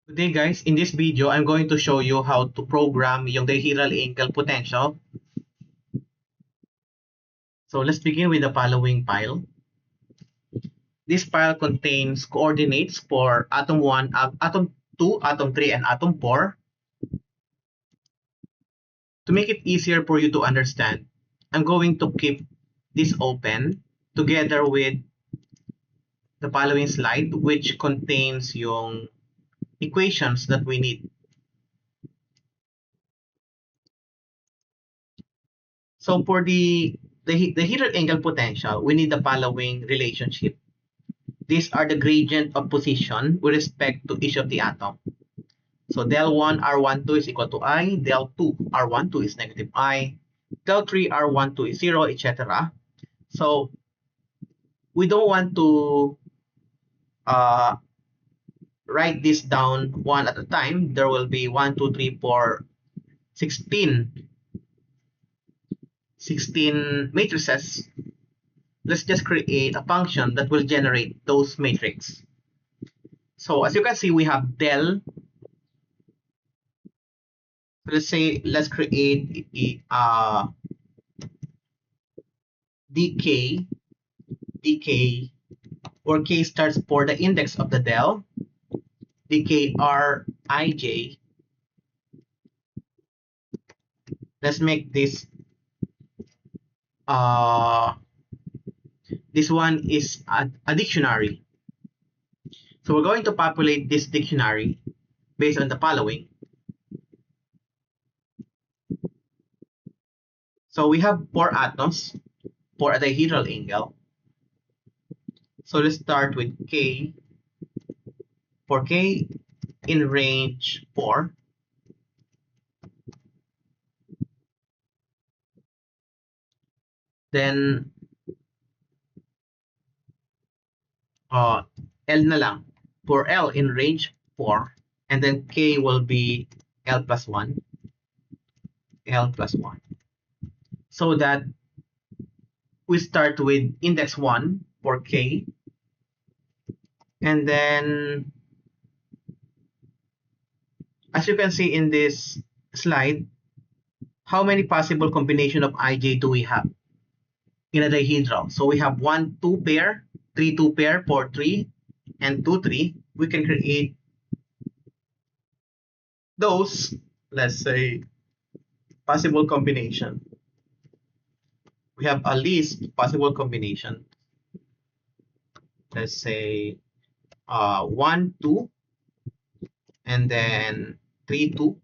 Today guys, in this video, I'm going to show you how to program yung dihedral angle potential. So let's begin with the following file. This file contains coordinates for atom 1, atom 2, atom 3, and atom 4. To make it easier for you to understand, I'm going to keep this open together with the following slide which contains yung equations that we need. So for the dihedral angle potential, we need the following relationship. These are the gradient of position with respect to each of the atom. So del 1 R12 is equal to I, del 2 R12 is negative I, del 3 R12 is 0, etc. So we don't want to uh, write this down one at a time. There will be 1, 2, 3, 4, 16 matrices. Let's just create a function that will generate those matrices. So as you can see, we have del. Let's create dk, where k starts for the index of the del, dk rij. Let's make this this one is a dictionary. So we're going to populate this dictionary based on the following. So we have 4 atoms for a dihedral angle. So let's start with k. For k in range 4, then L na lang. For L in range 4, and then K will be L plus 1, L plus 1. So that we start with index 1 for K, and then as you can see in this slide, how many possible combination of ij do we have in a dihedral? So we have 1, 2 pair, 3, 2 pair, 4, 3, and 2, 3. We can create those, let's say, possible combination. We have a list possible combination. Let's say 1, 2, and then 3, 2.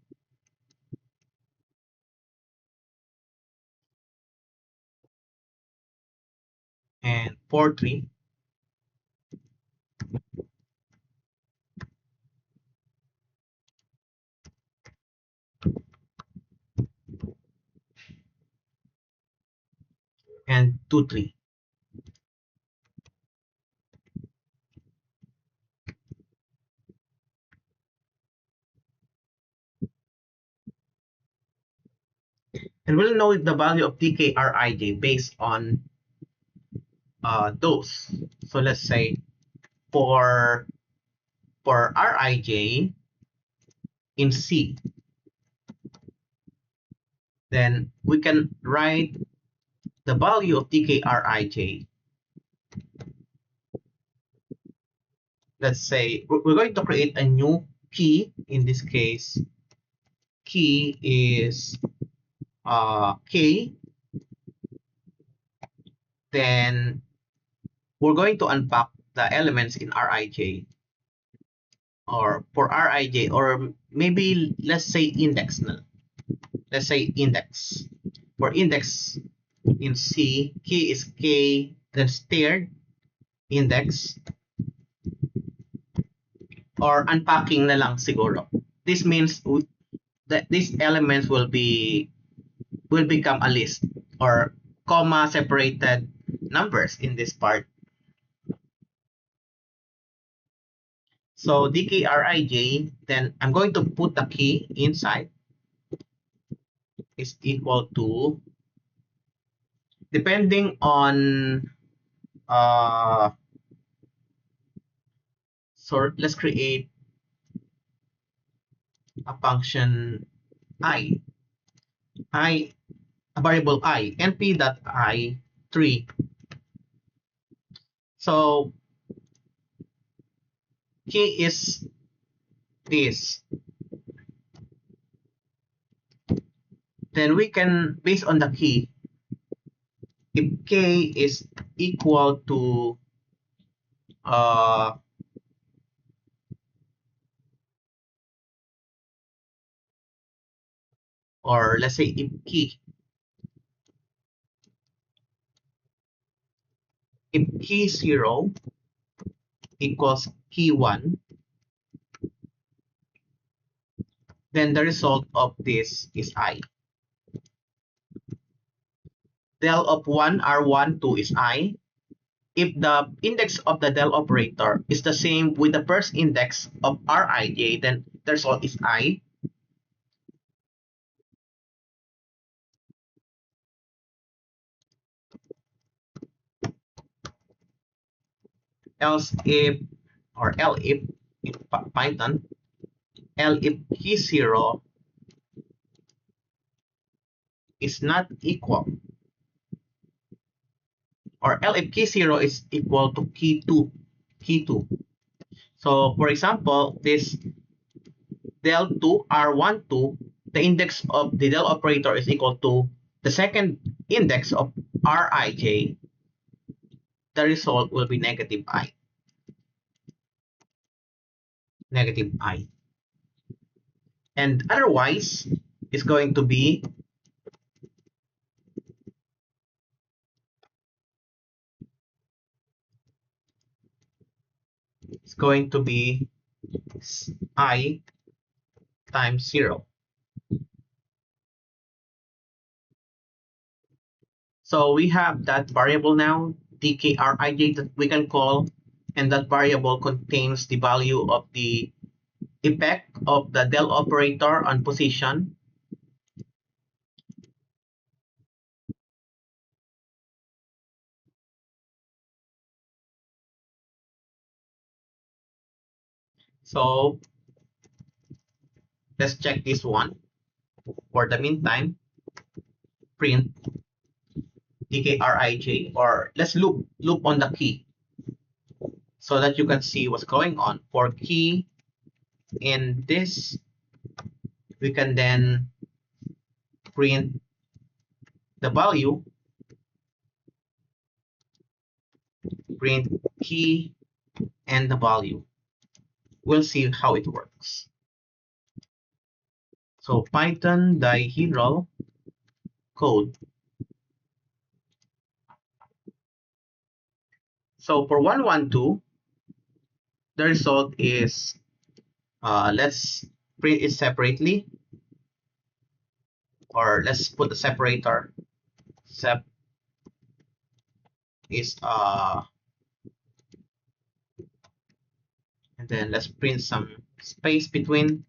And 4, 3. And 2, 3. And we'll know the value of dkrij based on those. So let's say for rij in C, then we can write the value of dkrij. Let's say we're going to create a new key. In this case, key is k. Then we're going to unpack the elements in rij, or for rij, or maybe let's say index. Let's say index. For index in C, k is k, then stirred index, or unpacking na lang siguro. This means that these elements will become a list, or comma separated numbers in this part. So dkrij, then I'm going to put the key inside, is equal to, depending on so let's create a function I, a variable I, np.I3. So key is this. Then we can, based on the key, if k is equal to or let's say if key 0 equals key 1, then the result of this is I. Del of 1 R1 2 is I. If the index of the del operator is the same with the first index of Rij, then the result is I. Else if, or L if in Python, L if key 0 is not equal, or L if key 0 is equal to key 2. So for example, this del2 R12, the index of the del operator is equal to the second index of Rij, the result will be negative I. And otherwise, it's going to be I times 0. So we have that variable now, dkrij, that we can call, and that variable contains the value of the effect of the del operator on position. So let's check this one. For the meantime, print dkrij, or let's loop on the key so that you can see what's going on. For key in this, we can then print the value, print key and the value. We'll see how it works. So Python dihedral code. So for 112, the result is, let's print it separately, or let's put the separator. Sep is and then let's print some space between.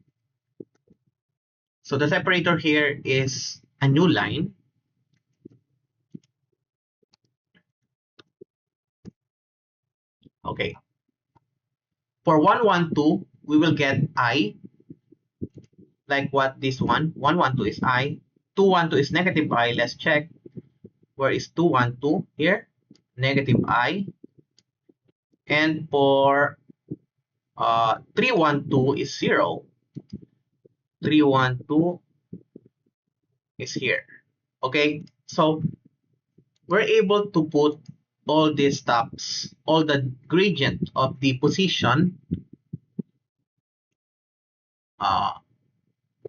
So the separator here is a new line. Okay. For 112, we will get I, like what this one. 112 is I. 212 is negative I. Let's check. Where is 212? Here. Negative I. And for 312 is 0. 312 is here. Okay. So we're able to put all these stops, all the gradient of the position.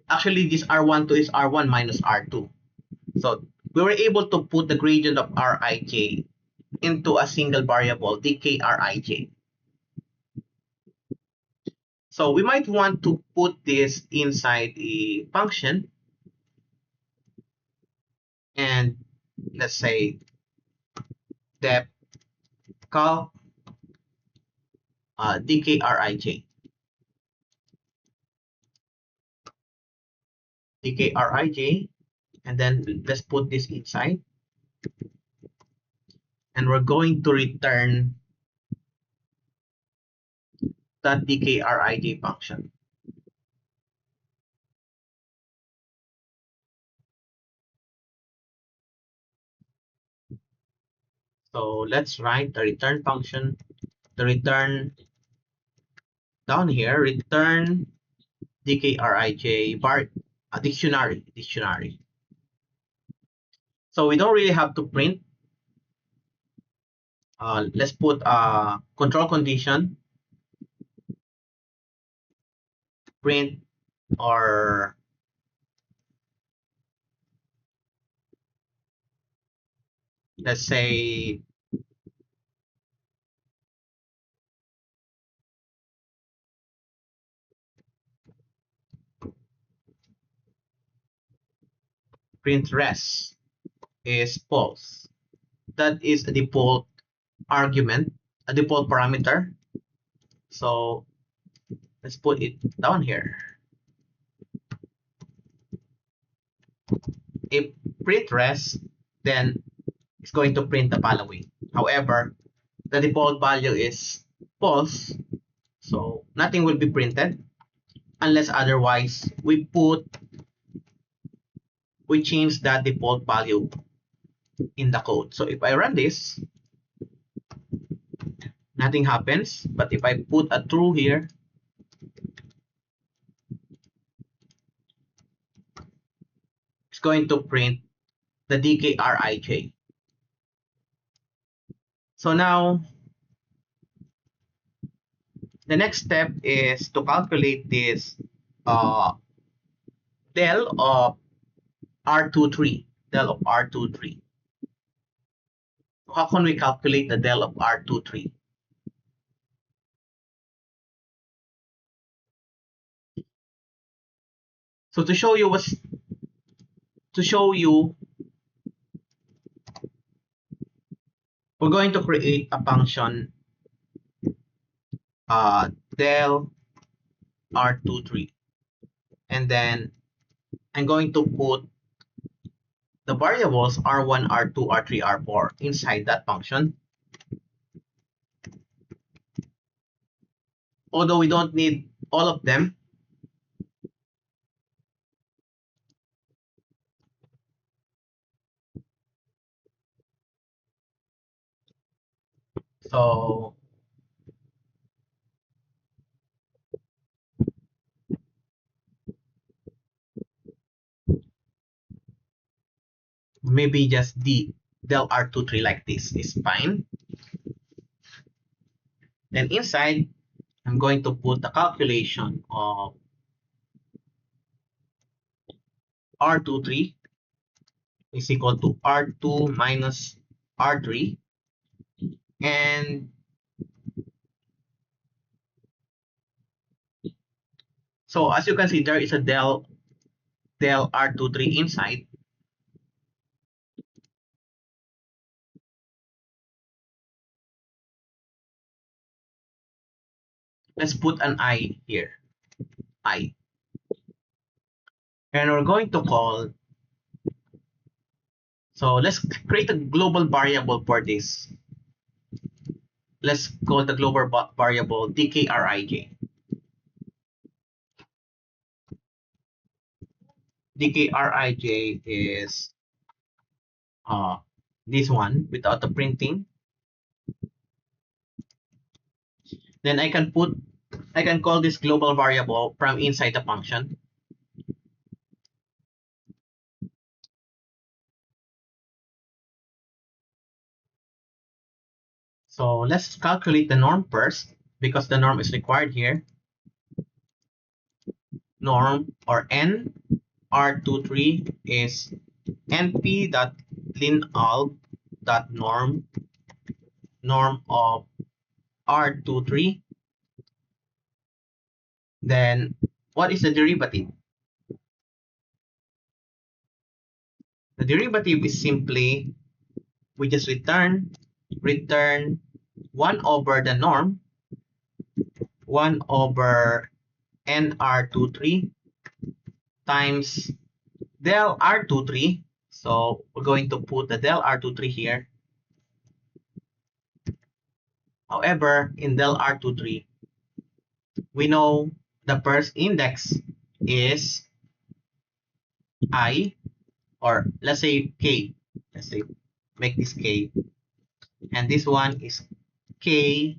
Actually, this R12 is R1 minus R2. So we were able to put the gradient of Rij into a single variable, dkrij. So we might want to put this inside a function, and let's say def calc dkrij. Dkrij, and then let's put this inside, and we're going to return that dkrij function. So let's write the return function. The return down here, return dkrij bar dictionary. So we don't really have to print. Let's put a control condition, print, or let's say print res is false. That is a default argument, a default parameter. So let's put it down here. If print res, then it's going to print the following. However, the default value is false, so nothing will be printed unless otherwise we change that default value in the code. So if I run this, nothing happens. But if I put a true here, it's going to print the dkrij. So now the next step is to calculate this del of R23, del of R23. How can we calculate the del of R23? So to show you we're going to create a function del R23, and then I'm going to put the variables R1, R2, R3, R4 inside that function. Although we don't need all of them, so maybe just del R23 like this is fine. Then inside, I'm going to put the calculation of R23 is equal to R2 minus R3, and so as you can see, there is a del R23 inside. Let's put an I here, I. And we're going to call, so let's create a global variable for this. Let's call the global variable dkrij. Dkrij is this one without the printing. Then I can call this global variable from inside the function. So let's calculate the norm first, because the norm is required here. Norm, or n R23 is np.linalg.norm norm of R23. Then what is the derivative? The derivative is simply, we just return 1 over the norm, 1 over nr23 times del r23. So we're going to put the del r23 here. However, in del r23, we know the first index is I, or let's say k. Let's say make this k. and this one is K,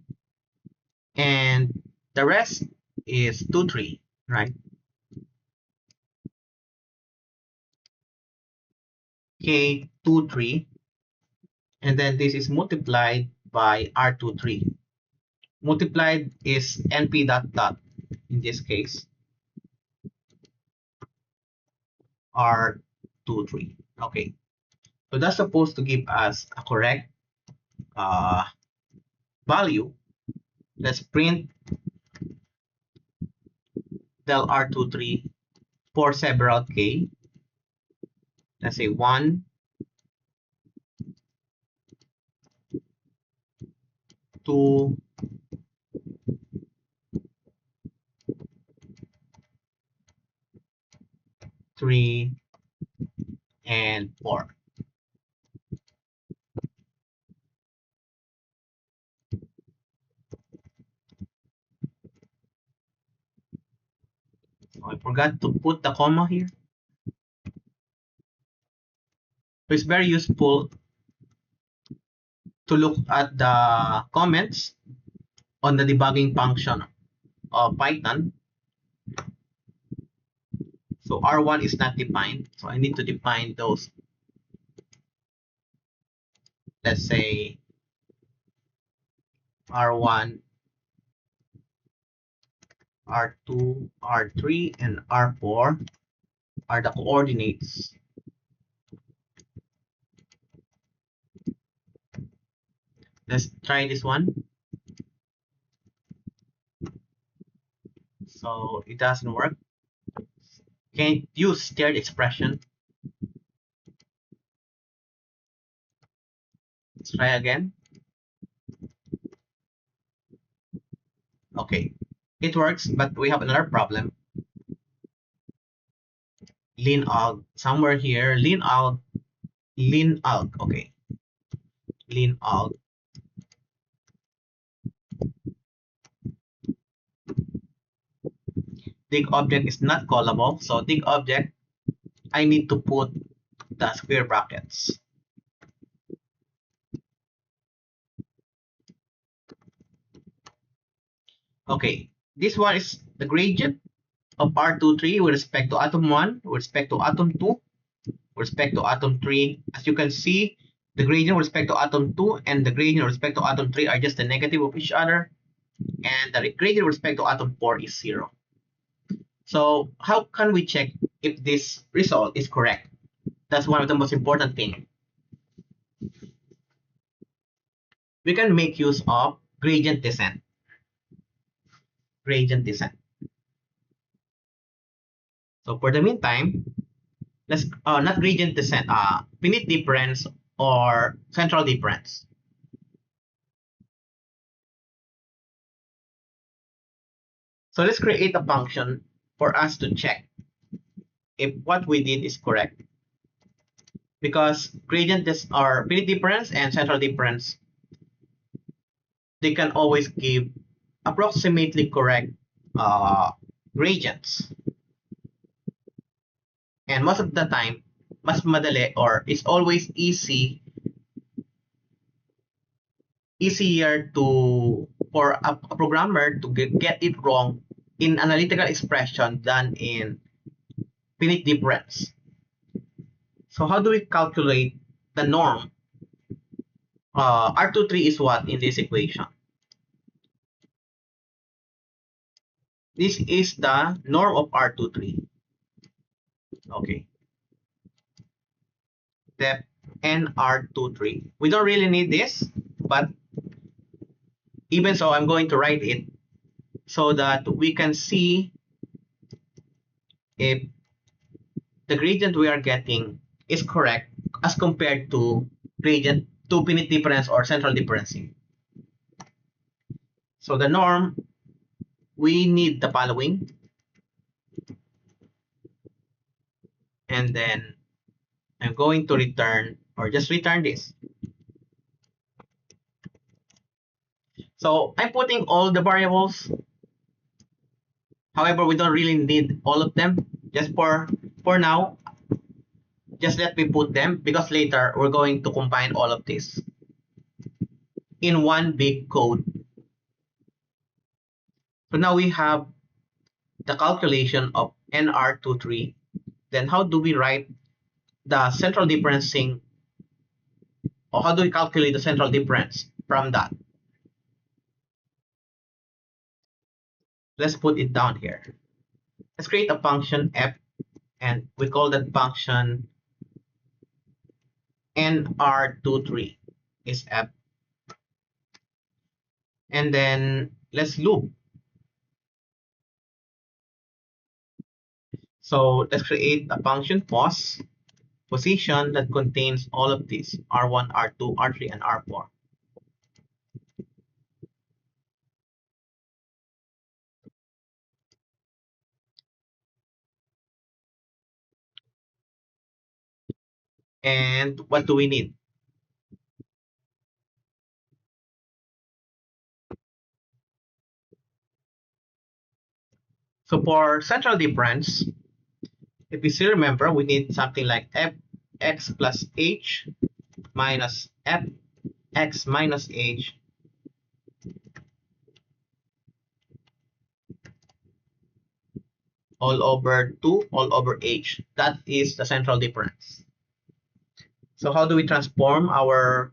and the rest is 2, 3, right? K 2, 3, and then this is multiplied by R23. Multiplied is NP dot dot in this case, R23. Okay, so that's supposed to give us a correct uh, value. Let's print del R23 for several K. Let's say 1, 2, 3, and 4. So I forgot to put the comma here. So it's very useful to look at the comments on the debugging function of Python. So R1 is not defined, so I need to define those. Let's say R1, R2, R3, and R4 are the coordinates. Let's try this one. So it doesn't work. Can't use shared expression. Let's try again. Okay, it works, but we have another problem. Lean out somewhere here. Lean out. Lean out. Okay. Lean out. Dig object is not callable, so dig object, I need to put the square brackets. Okay, this one is the gradient of R23 with respect to atom 1, with respect to atom 2, with respect to atom 3. As you can see, the gradient with respect to atom 2 and the gradient with respect to atom 3 are just the negative of each other, and the gradient with respect to atom 4 is 0. So how can we check if this result is correct? That's one of the most important things. We can make use of gradient descent. Gradient descent. So for the meantime, let's not gradient descent, finite difference or central difference. So let's create a function for us to check if what we did is correct. Because gradient or finite difference and central difference, they can always give approximately correct gradients. And most of the time, mas madali or it's always easier for a programmer to get it wrong in analytical expression than in finite difference. So how do we calculate the norm? R23 is what in this equation? This is the norm of R23. Okay. Depth NR23. We don't really need this, but even so, I'm going to write it so that we can see if the gradient we are getting is correct as compared to gradient to finite difference or central differencing. So the norm, we need the following. And then I'm going to return or just return this. So I'm putting all the variables. However, we don't really need all of them. Just for now, just let me put them because later we're going to combine all of this. in one big code. So now we have the calculation of NR23. Then how do we write the central differencing, or how do we calculate the central difference from that? Let's put it down here. Let's create a function f, and we call that function NR23 is f. And then let's loop. So let's create a function pos position that contains all of these R1, R2, R3, and R4. And what do we need? So for central difference, if you still remember, we need something like fx plus h minus fx minus h all over 2 all over h. That is the central difference. So how do we transform our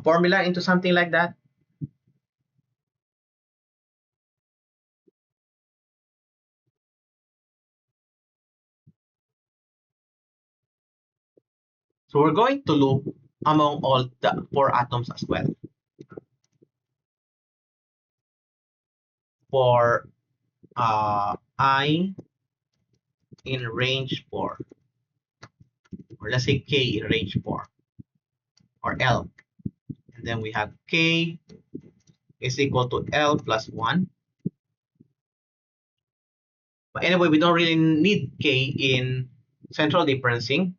formula into something like that? So we're going to loop among all the 4 atoms as well. For I in range 4, or let's say k in range 4, or L. And then we have k is equal to L plus 1. But anyway, we don't really need k in central differencing.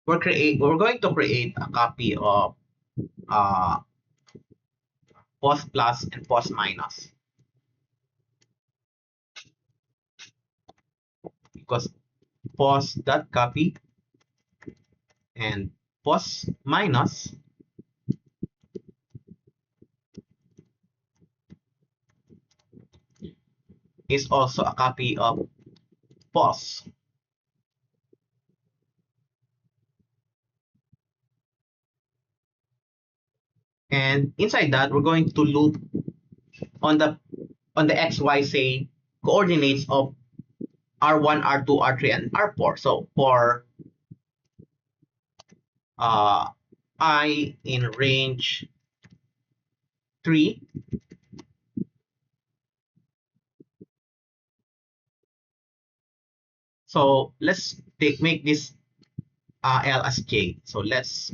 We're going to create a copy of uh, pos plus and pos minus, because pos dot copy and pos minus is also a copy of pos. And inside that, we're going to loop on the xy, say, coordinates of R1, R2, R3, and R4. So for I in range 3, so let's make this L as J. So let's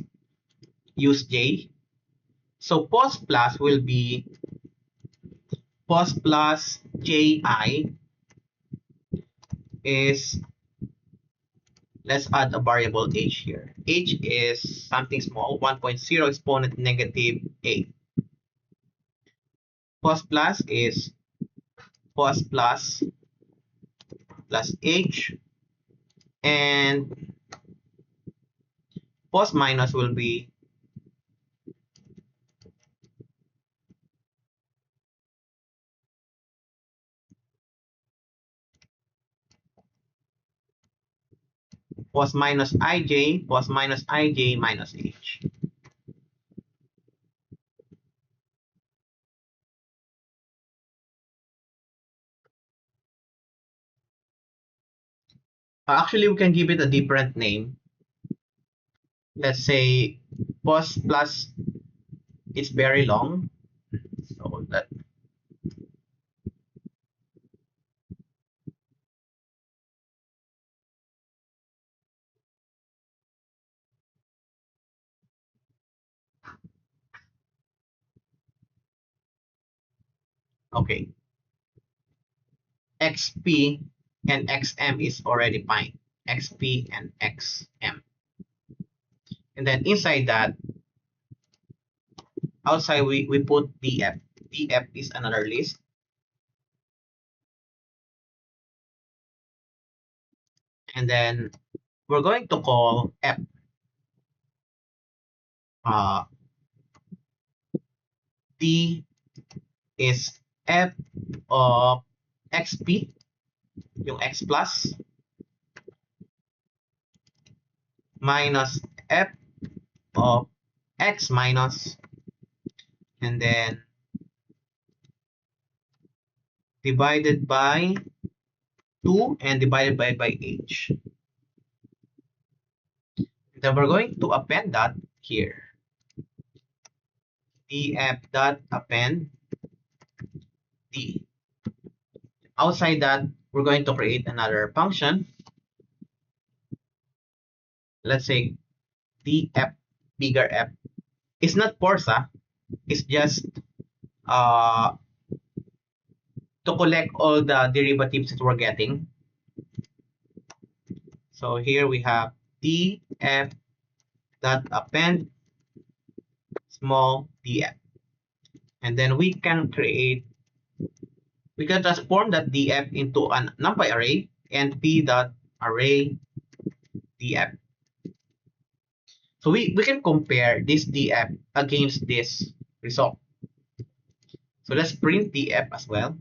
use J. So pos plus will be pos plus Ji is, let's add a variable h here. H is something small, 1.0 exponent negative 8. Pos plus is pos plus h, and pos minus will be pos minus ij minus h. Actually, we can give it a different name. Let's say pos plus, it's very long, so that, okay, xp and xm is already fine. Xp and xm, and then inside that, outside we put df. Df is another list. And then we're going to call f uh, d is f of xp, yung x plus, minus f of x minus, and then divided by 2 and divided by h. Then we're going to append that here. df dot append d. Outside that, we're going to create another function. Let's say df bigger f. It's not forza, it's just uh, to collect all the derivatives that we're getting. So here we have df dot append small df. And then we can transform that df into an numpy array and p dot array df. So we can compare this df against this result. So let's print df as well.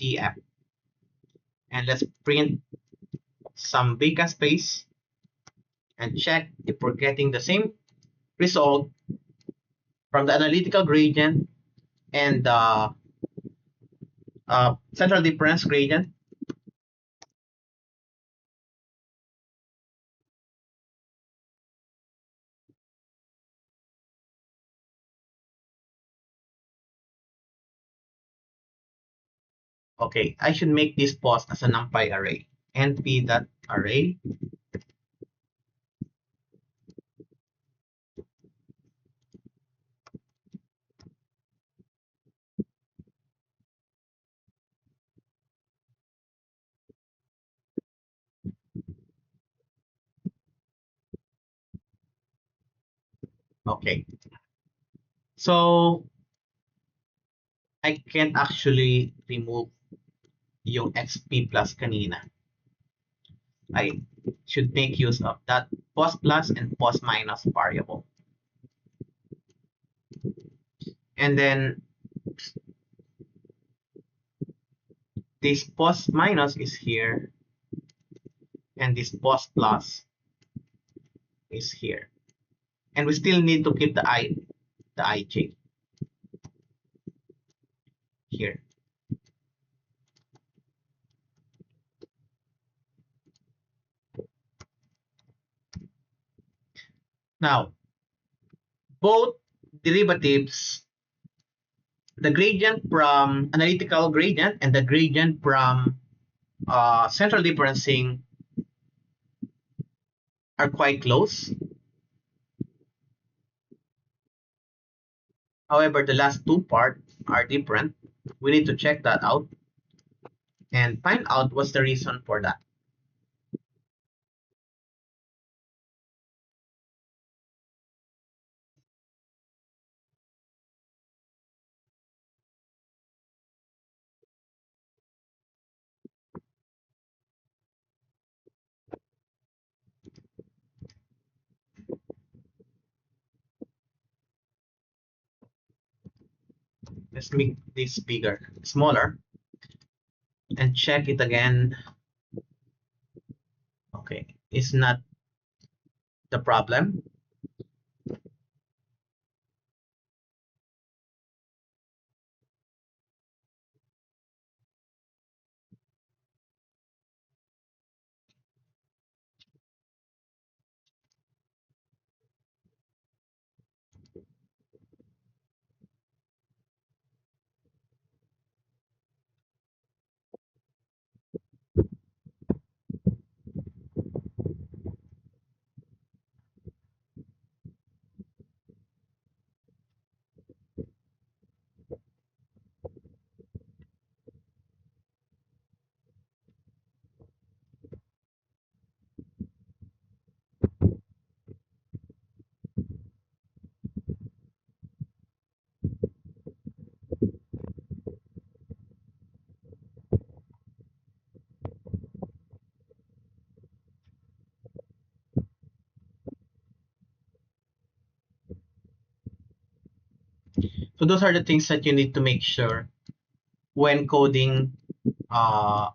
df. And let's print some vacant space and check if we're getting the same result from the analytical gradient and the central difference gradient. Okay, I should make this post as a numpy array. np.array. Okay, so I can't actually remove yung xp plus kanina. I should make use of that post plus and post minus variable. And then this post minus is here, and this post plus is here. And we still need to keep the ij here. Now, both derivatives, the gradient from analytical gradient and the gradient from central differencing, are quite close. However, the last two parts are different. We need to check that out and find out what's the reason for that. Let's make this bigger, smaller, and check it again. Okay, it's not the problem. So those are the things that you need to make sure when coding uh,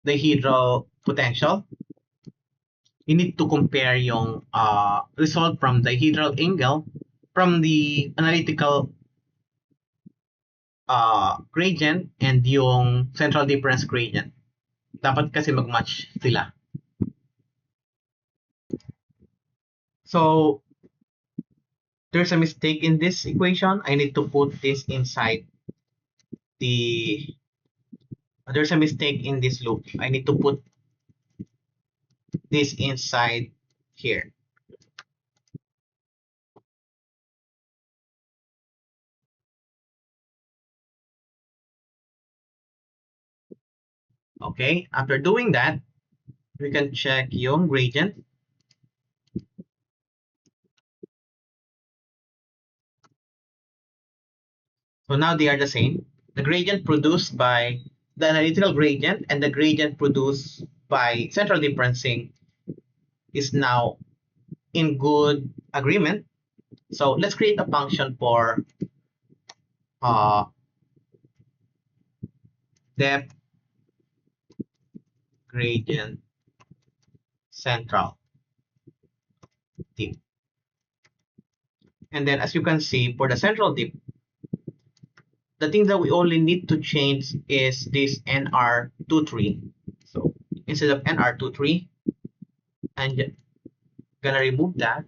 the hydral potential. You need to compare yung result from the hydral angle from the analytical gradient and yung central difference gradient. Dapat kasi mag-match sila. So, there's a mistake in this equation. I need to put this inside the... There's a mistake in this loop. I need to put this inside here. Okay, after doing that, we can check yung gradient. So now they are the same. The gradient produced by the analytical gradient and the gradient produced by central differencing is now in good agreement. So let's create a function for depth gradient central dip. And then as you can see, for the central dip, the thing that we only need to change is this NR23. So instead of NR23, I'm gonna remove that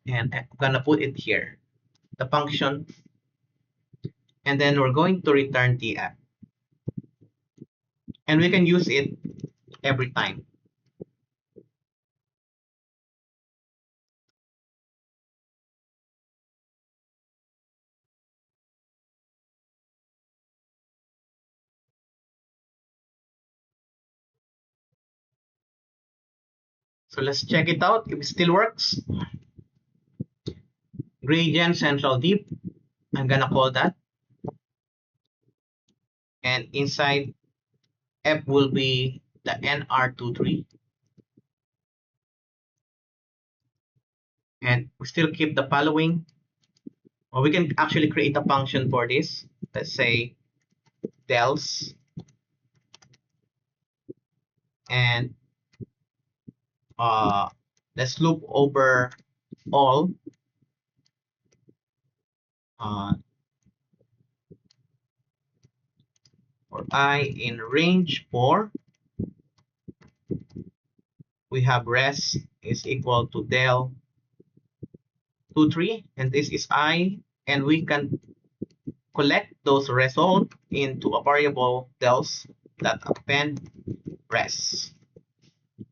and I'm gonna put it here, the function, and then we're going to return TF. And we can use it every time. So let's check it out if it still works. Gradient central dip, I'm gonna call that. And inside F will be the NR23. And we still keep the following. Or we can actually create a function for this. Let's say dels and let's loop over all for I in range 4. We have res is equal to del 23, and this is I, and we can collect those results into a variable dels that append res,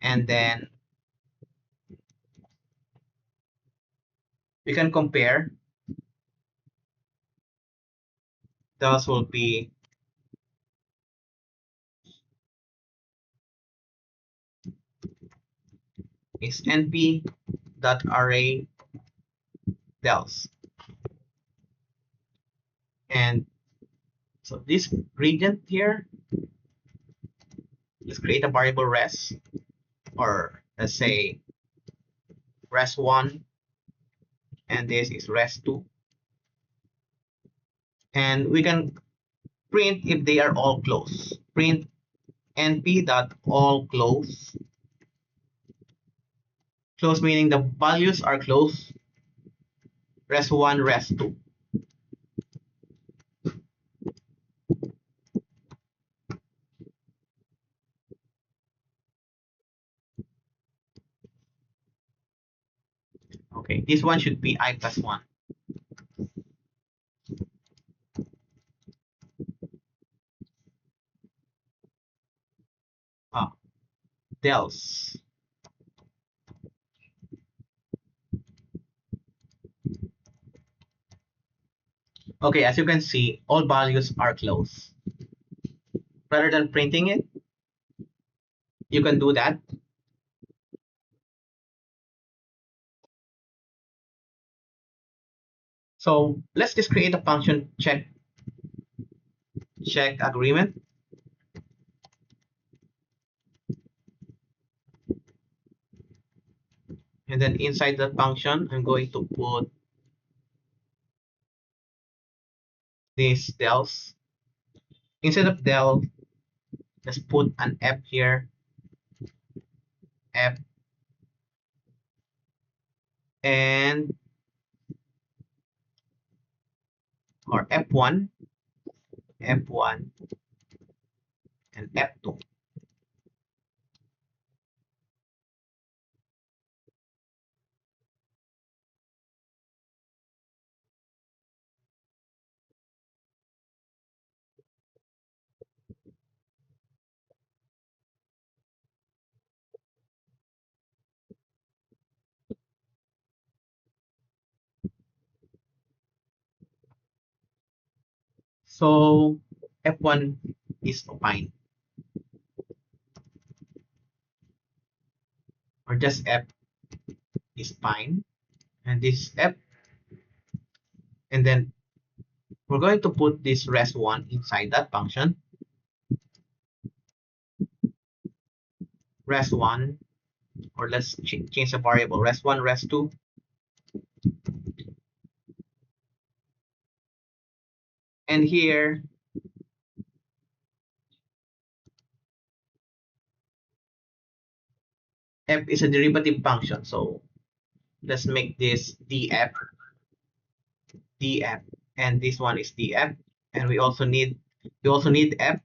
and then we can compare. Dels will be is np dot array dels, and so this gradient here, let's create a variable res, or let's say res1, and this is res2, and we can print if they are all close. Print np dot all close. Close meaning the values are close. Res1, res2. Okay, this one should be I plus 1. Dels. Okay, as you can see, all values are close. Rather than printing it, you can do that. So let's just create a function check agreement. And then inside the function, I'm going to put these dels. Instead of del, just put an F here, F, and or F1, F1, and F2. So F1 is affine, or just F is fine, and this F, and then we're going to put this res1 inside that function. Res1, or let's change the variable, res1, res2. And here, F is a derivative function. So let's make this df, df, and this one is df. And we also need f,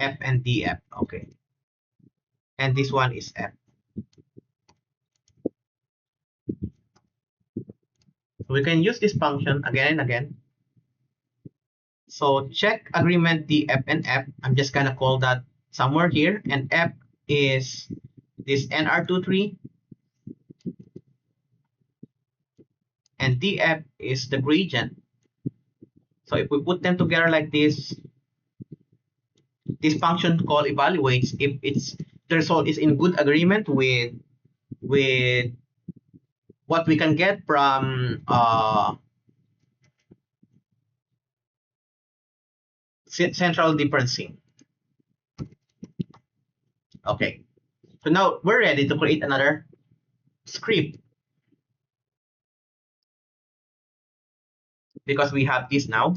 f and df. Okay. And this one is f. We can use this function again and again. So check agreement df and f. I'm just gonna call that somewhere here, and f is this nr23, and df is the gradient. So if we put them together like this function call evaluates if the result is in good agreement with what we can get from central differencing. Okay, so now we're ready to create another script because we have this now.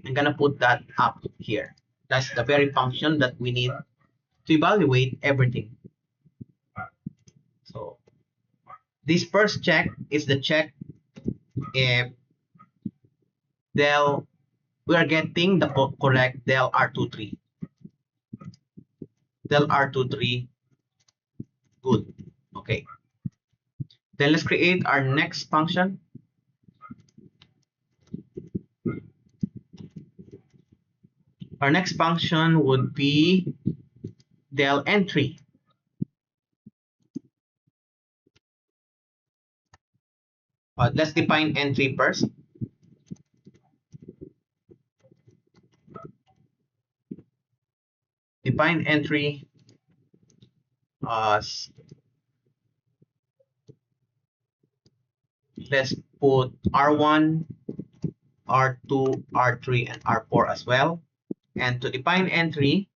I'm gonna put that up here. That's the very function that we need to evaluate everything. So this first check is the check if del we are getting the correct del R23. Del R23, good. Okay. Then let's create our next function. Our next function would be del entry. Let's define entry first. Define entry as, let's put R1, R2, R3, and R4 as well. And to define entry,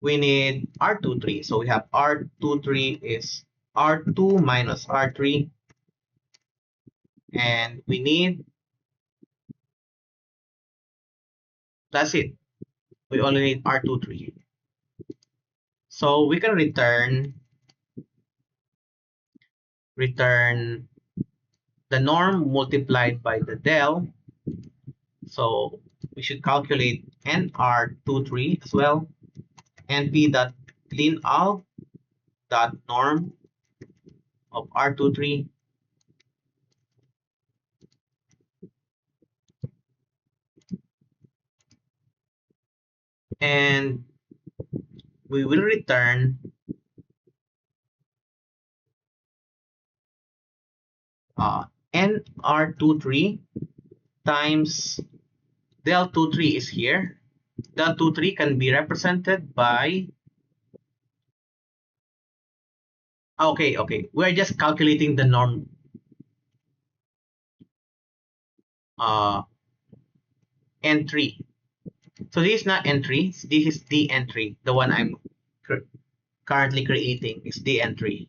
we need R23. So we have R23 is R2 minus R3. And we need, that's it. We only need R23. So we can return the norm multiplied by the del. So we should calculate nr23 as well, np.cleanout dot norm of r23, and we will return nr23 times del23 is here. Del23 can be represented by, okay, we're just calculating the norm n3. So this is not entry, this is the entry. The one I'm currently creating is the entry.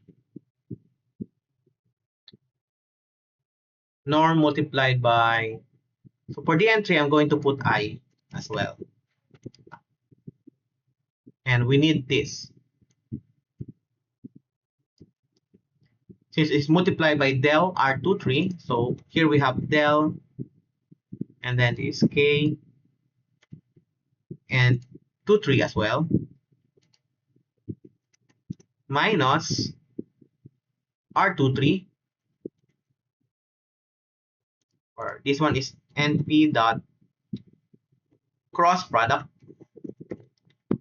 norm multiplied by, so for the entry, I'm going to put I as well. And we need this. Since it's multiplied by del R23, so here we have del, and then is K, and 23 as well, minus R23, or this one is NP dot cross product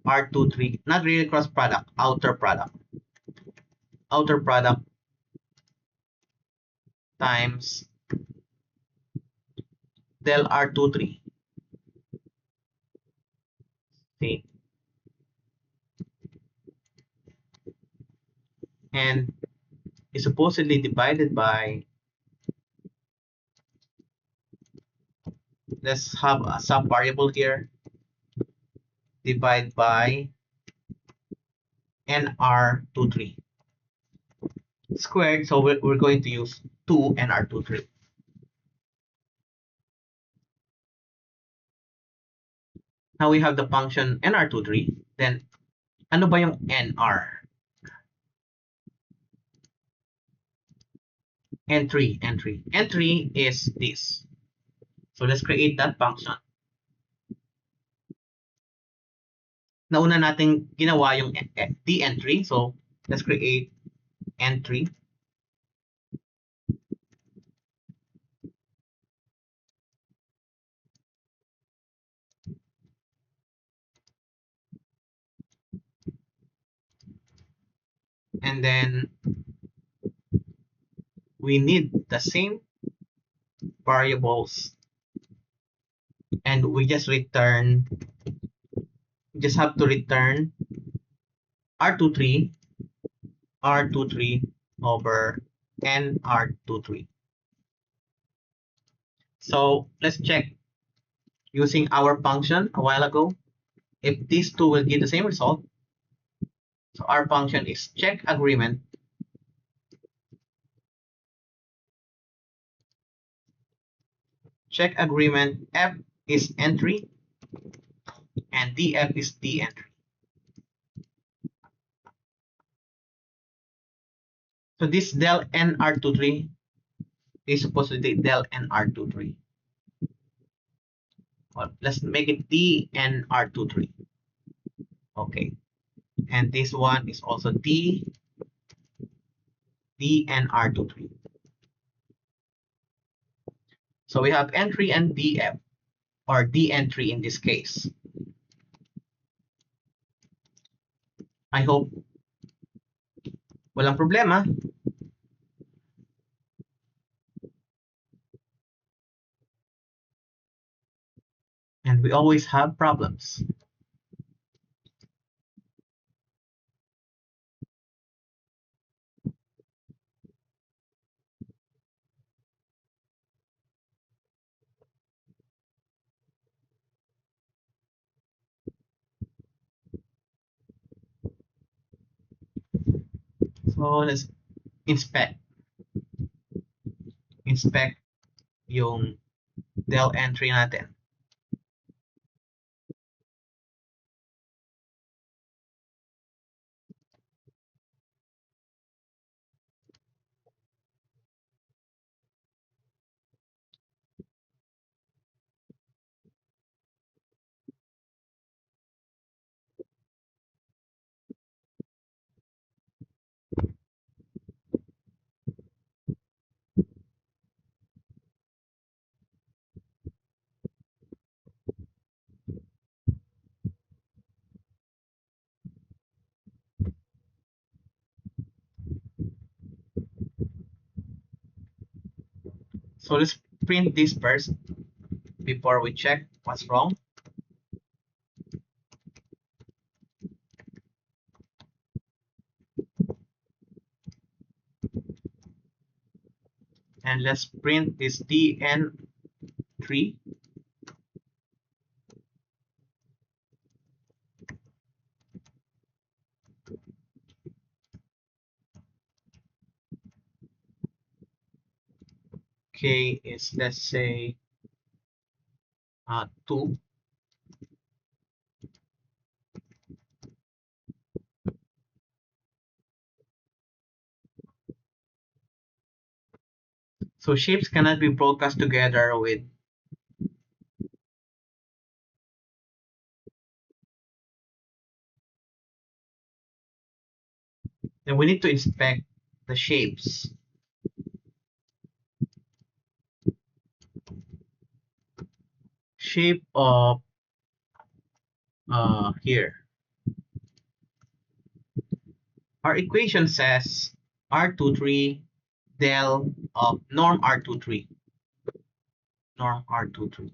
R23, not really cross product, outer product times del R23. See, and is supposedly divided by, let's have a sub variable here, divide by NR23 squared, so we're going to use 2 NR23. Now we have the function NR23, then ano ba yung NR? N3 is this. So let's create that function. Nauna natin ginawa yung the entry, so let's create entry. And then we need the same variables, and we just have to return R23 over NR23. So let's check using our function a while ago if these two will give the same result. So our function is check agreement F is entry and df is the entry. So this del NR23 is supposed to be del NR23. Well, let's make it d NR23. Okay, and this one is also d NR23. So we have entry and df, or d entry in this case. I hope walang problema. And we always have problems. So let's inspect yung del entry natin. So let's print this first before we check what's wrong. And let's print this dn3. k is, let's say, 2. So shapes cannot be broadcast together with, then we need to inspect the shapes. Shape of here. Our equation says R23 del of norm R23. Norm R23.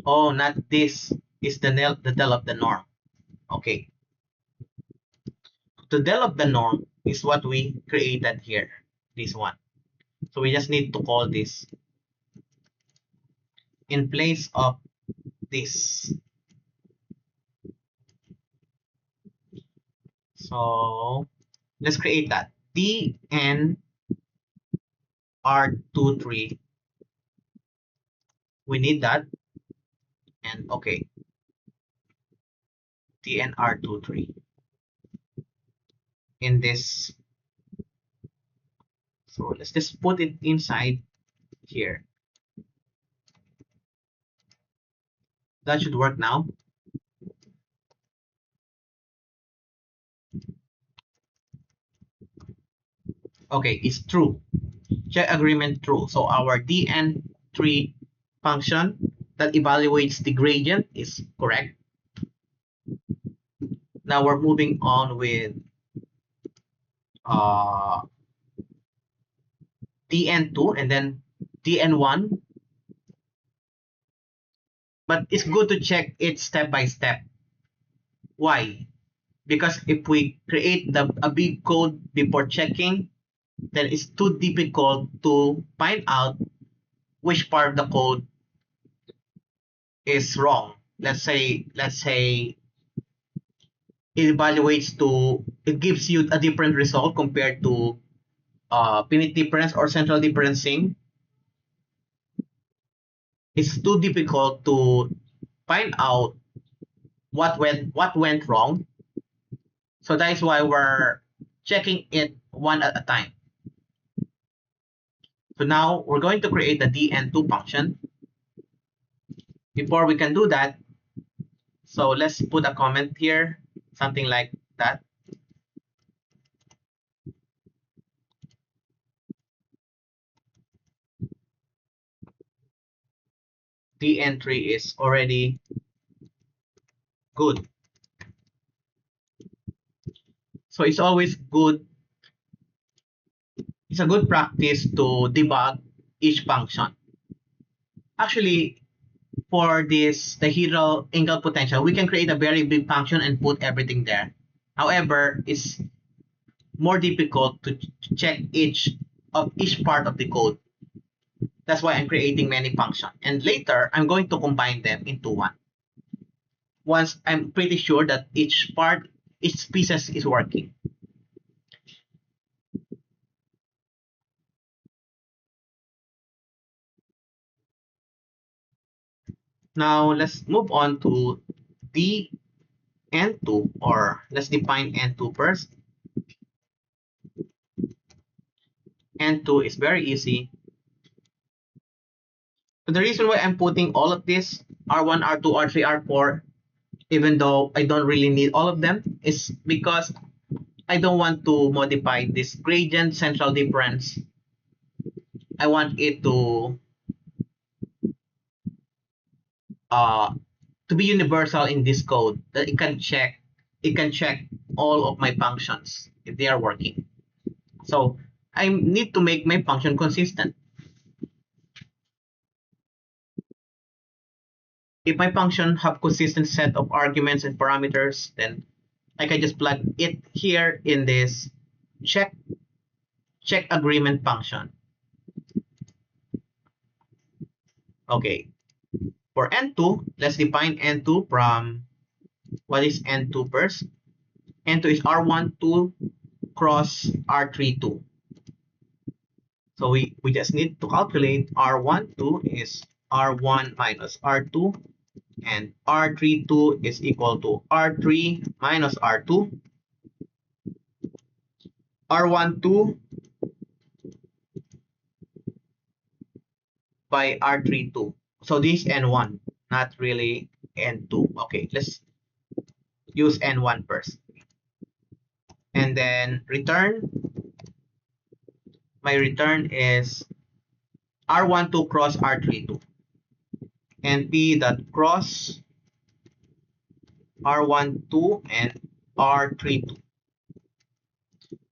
Oh, not this is the del of the norm. Okay. The del of the norm is what we created here. This one. So we just need to call this in place of this. So let's create that. dn R23. We need that. And okay. dn R23 in this. So let's just put it inside here. That should work now. Okay, it's true. Check agreement true. So our dn3 function that evaluates the gradient is correct. Now we're moving on with dn2 and then dn1. But it's good to check it step by step. Why? Because if we create a big code before checking, then it's too difficult to find out which part of the code is wrong. Let's say it gives you a different result compared to finite difference or central differencing. It's too difficult to find out what went wrong. So that is why we're checking it one at a time. So now we're going to create the dn2 function. Before we can do that, so let's put a comment here, something like that. dn3 is already good. So it's always good. It's a good practice to debug each function. Actually, for this dihedral angle potential, we can create a very big function and put everything there. However, it's more difficult to check each part of the code. That's why I'm creating many functions. And later, I'm going to combine them into one. Once I'm pretty sure that each pieces is working. Now let's move on to the n2, or let's define n2 first. N2 is very easy. So the reason why I'm putting all of this, R1, R2, R3, R4, even though I don't really need all of them, is because I don't want to modify this gradient central difference. I want it to be universal in this code, that it can check all of my functions if they are working. So I need to make my function consistent. If my function have consistent set of arguments and parameters, then I can just plug it here in this check agreement function. Okay. For n2, let's define n2 from, what is n2 first? N2 is R1 2 cross R3 2. So we just need to calculate R12 is R1 minus R2, and R32 is equal to R3 minus R2. R12 by R32. So this N1, not really N2. Okay, let's use N1 first. And then return. My return is R12 cross R32. And P dot cross R12 and R32.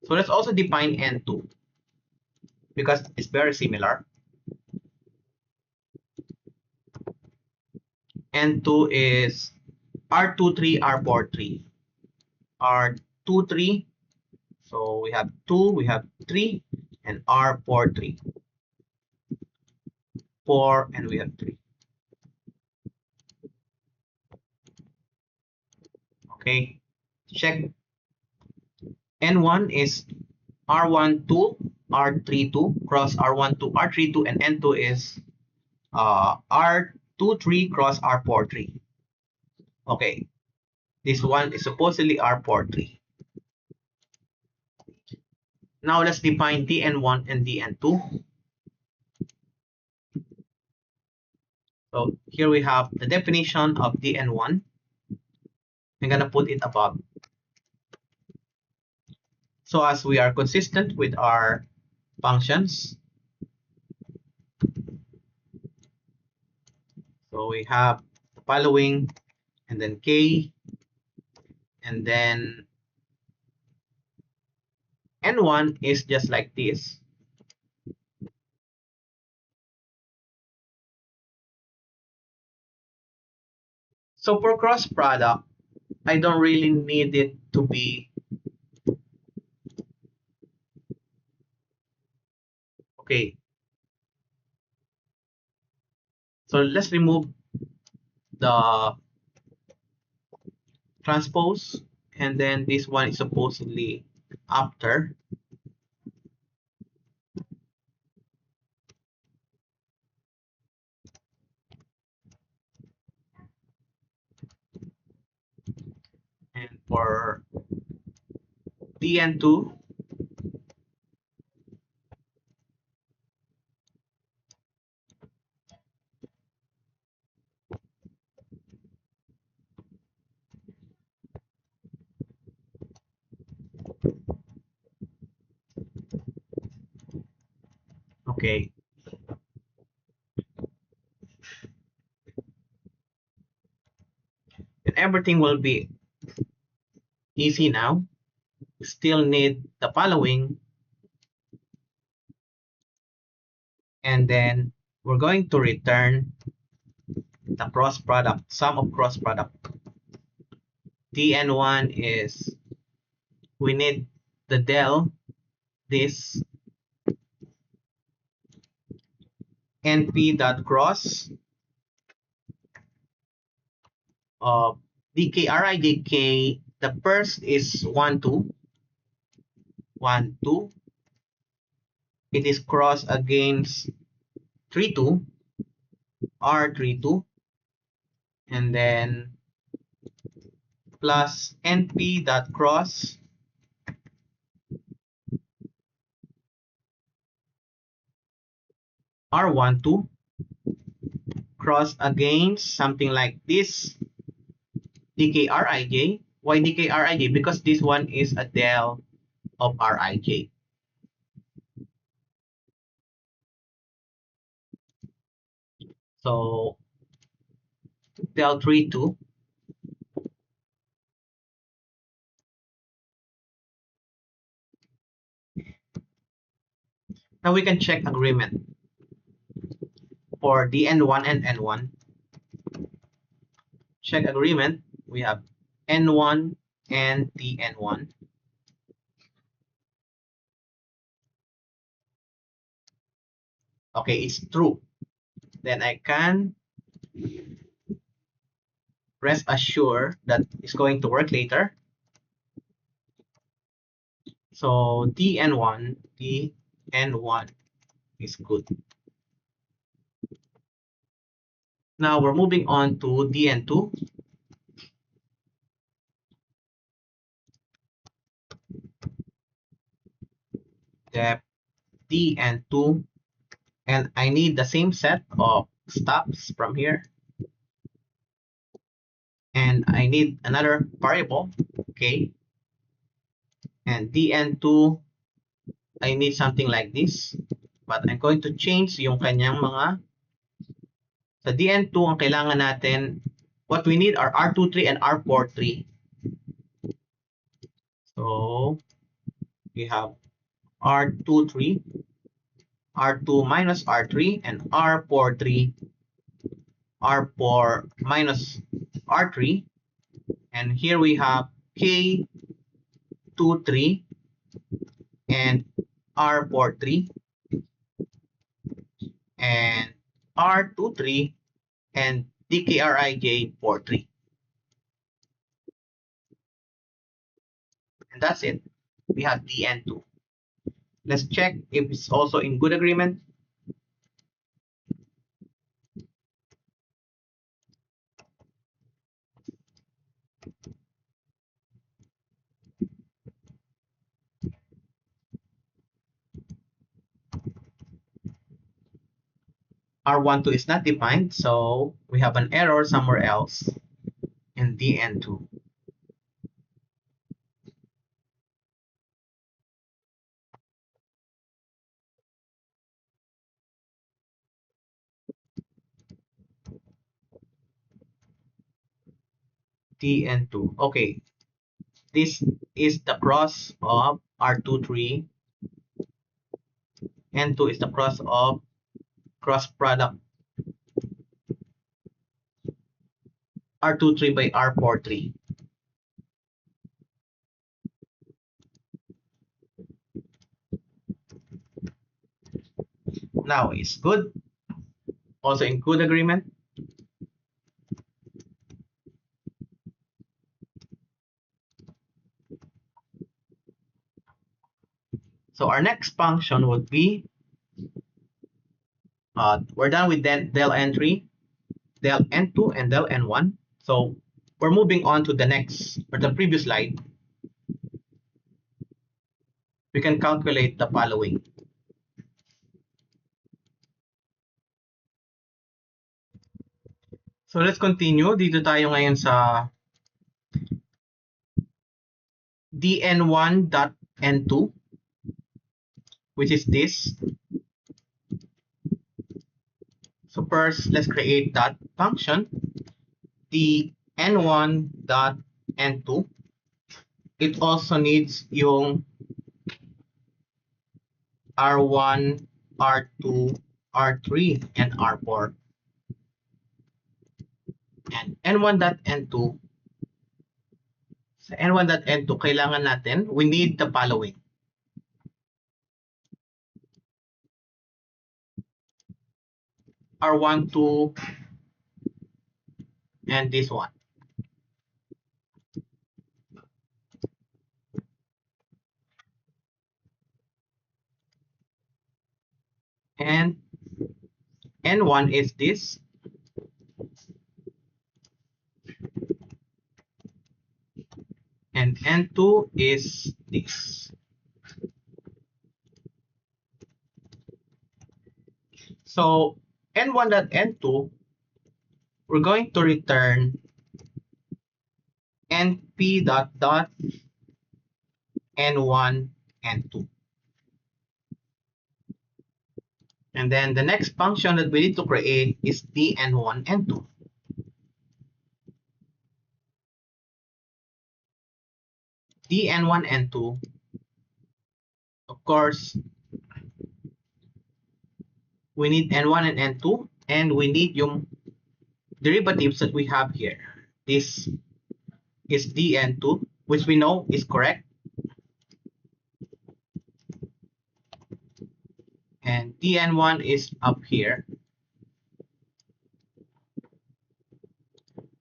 So let's also define N2 because it's very similar. N2 is R23, R43. R23, so we have 2, we have 3, and R43. 4, and we have 3. Okay, check. N1 is R12, R32 cross R12, R32, and N2 is R23 cross R43. Okay, this one is supposedly R43. Now let's define dn1 and dn2. So here we have the definition of dn1. I'm gonna put it above. So as we are consistent with our functions, so we have the following, and then k, and then n1 is just like this. So for cross product, I don't really need it to be okay. So let's remove the transpose, and then this one is supposedly after. And for dn2, okay, and everything will be easy now. Still need the following, and then we're going to return the cross product, sum of cross product. dn1 is, we need the del, this, np dot cross of dkrijk. The first is 1 2 1 2. It is cross against 3 2 r32, and then plus np dot cross r12 cross against something like this dkrij. Why dkrij? Because this one is a del of rij. So del 3 2. Now we can check agreement for dn1 and n1. Check agreement. We have n1 and dn1. Okay, it's true. Then I can rest assured that it's going to work later. So dn1 is good. Now we're moving on to DN2. Depth DN2, and I need the same set of stops from here. And I need another variable, K. And DN2, I need something like this. But I'm going to change yung kanyang mga. Sa DN2, ang kailangan natin, what we need are R23 and R43. So we have R23, R2 minus R3, and R43, R4 minus R3. And here we have K23 and R43 and R23 and DKRIJ43. And that's it. We have DN2. Let's check if it's also in good agreement. R12 is not defined, so we have an error somewhere else in DN2. DN2. Okay, this is the cross of R23. N2 is the cross of cross product R23 by R43. Now it's good. Also in good agreement. So our next function would be, we're done with del N3, del N2, and del N1. So we're moving on to the next, or the previous slide. We can calculate the following. So let's continue. Dito tayo ngayon sa dn1.n2, which is this. So first, let's create that function, dn1.n2. It also needs yung R1, R2, R3, and R4. And n1.n2, sa n1.n2, kailangan natin, we need the following. R1, 2, and this one. And N1 is this. And N2 is this. So N1.N2, we're going to return np.N1, N2. And then the next function that we need to create is dn1, N2. dn1, N2, of course, we need N1 and N2, and we need yung derivatives that we have here. This is dn2, which we know is correct. And dn1 is up here.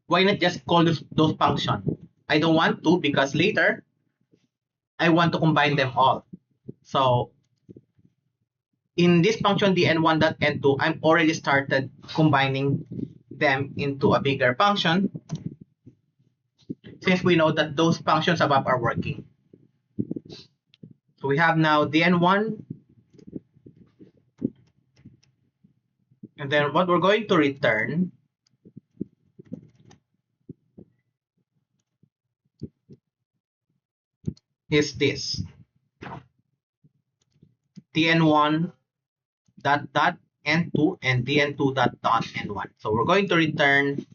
Why not just call those functions? I don't want to, because later, I want to combine them all. So in this function dn1.n2, I'm already started combining them into a bigger function since we know that those functions above are working. So we have now dn1, and then what we're going to return is this dn1 dot dot n2 and dn2 dot dot n1. So we're going to return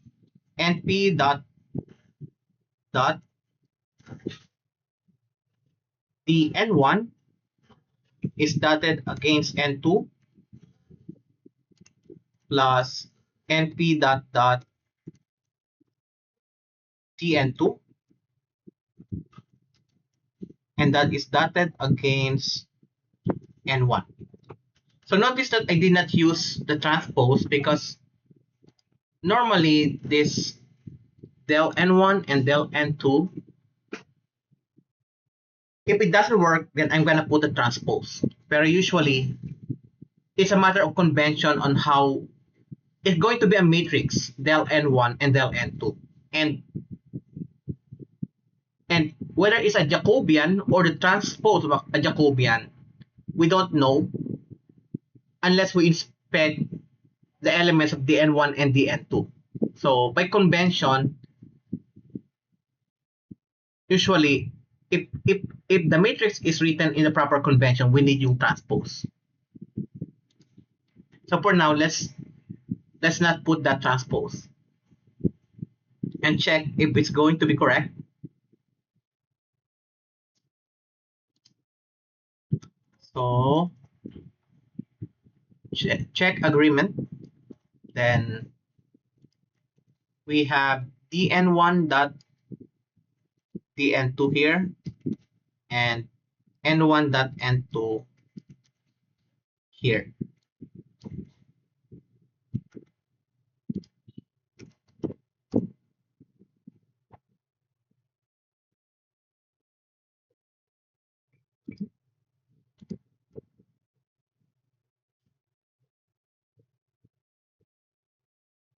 np dot dot dn1 is dotted against n2 plus np dot dot dn2, and that is dotted against n1. So notice that I did not use the transpose because normally this del n1 and del n2, if it doesn't work, then I'm gonna put a transpose. But usually, it's a matter of convention on how it's going to be a matrix del n1 and del n2, and whether it's a Jacobian or the transpose of a Jacobian, we don't know unless we inspect the elements of the n1 and the n2. So by convention, usually if the matrix is written in the proper convention, we need yung transpose. So for now, let's not put that transpose and check if it's going to be correct. So check agreement. Then we have dn1 dot dn2 here and n1 dot n2 here.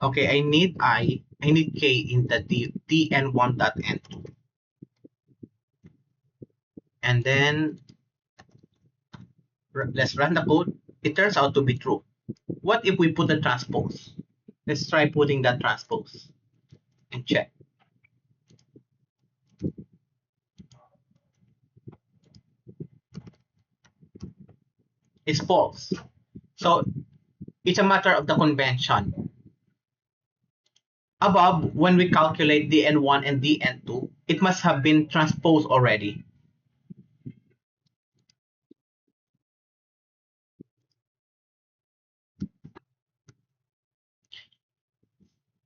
Okay, I need k in the dn1 dot n2, and then let's run the code. It turns out to be true. What if we put a transpose? Let's try putting that transpose and check. It's false. So it's a matter of the convention. Above, when we calculate dn1 and dn2, it must have been transposed already.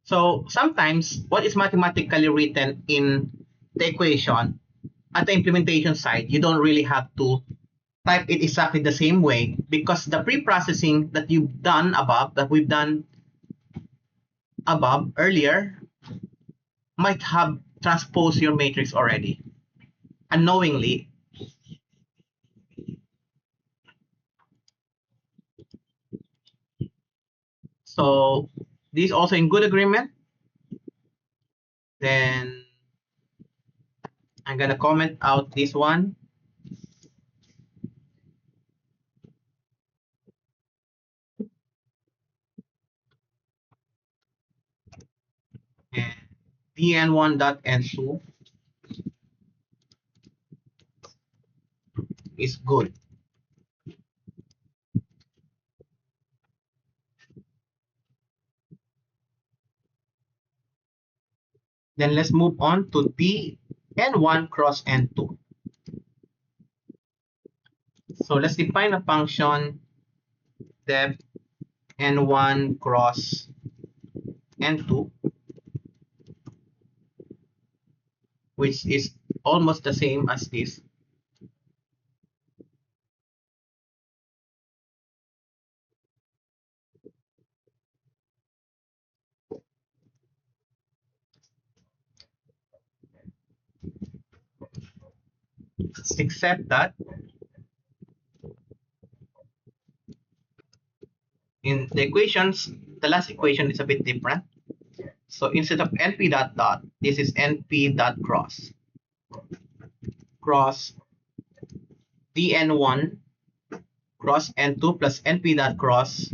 So sometimes what is mathematically written in the equation at the implementation side, you don't really have to type it exactly the same way because the pre-processing that you've done above, that we've done above earlier, might have transposed your matrix already unknowingly. So this also in good agreement. Then I'm gonna comment out this one. And dn1.n2 is good. Then let's move on to dn1 cross n2. So let's define a function def n1 cross n2, which is almost the same as this. Except that in the equations, the last equation is a bit different. So instead of np dot dot, this is np dot cross dn1 cross n2 plus np dot cross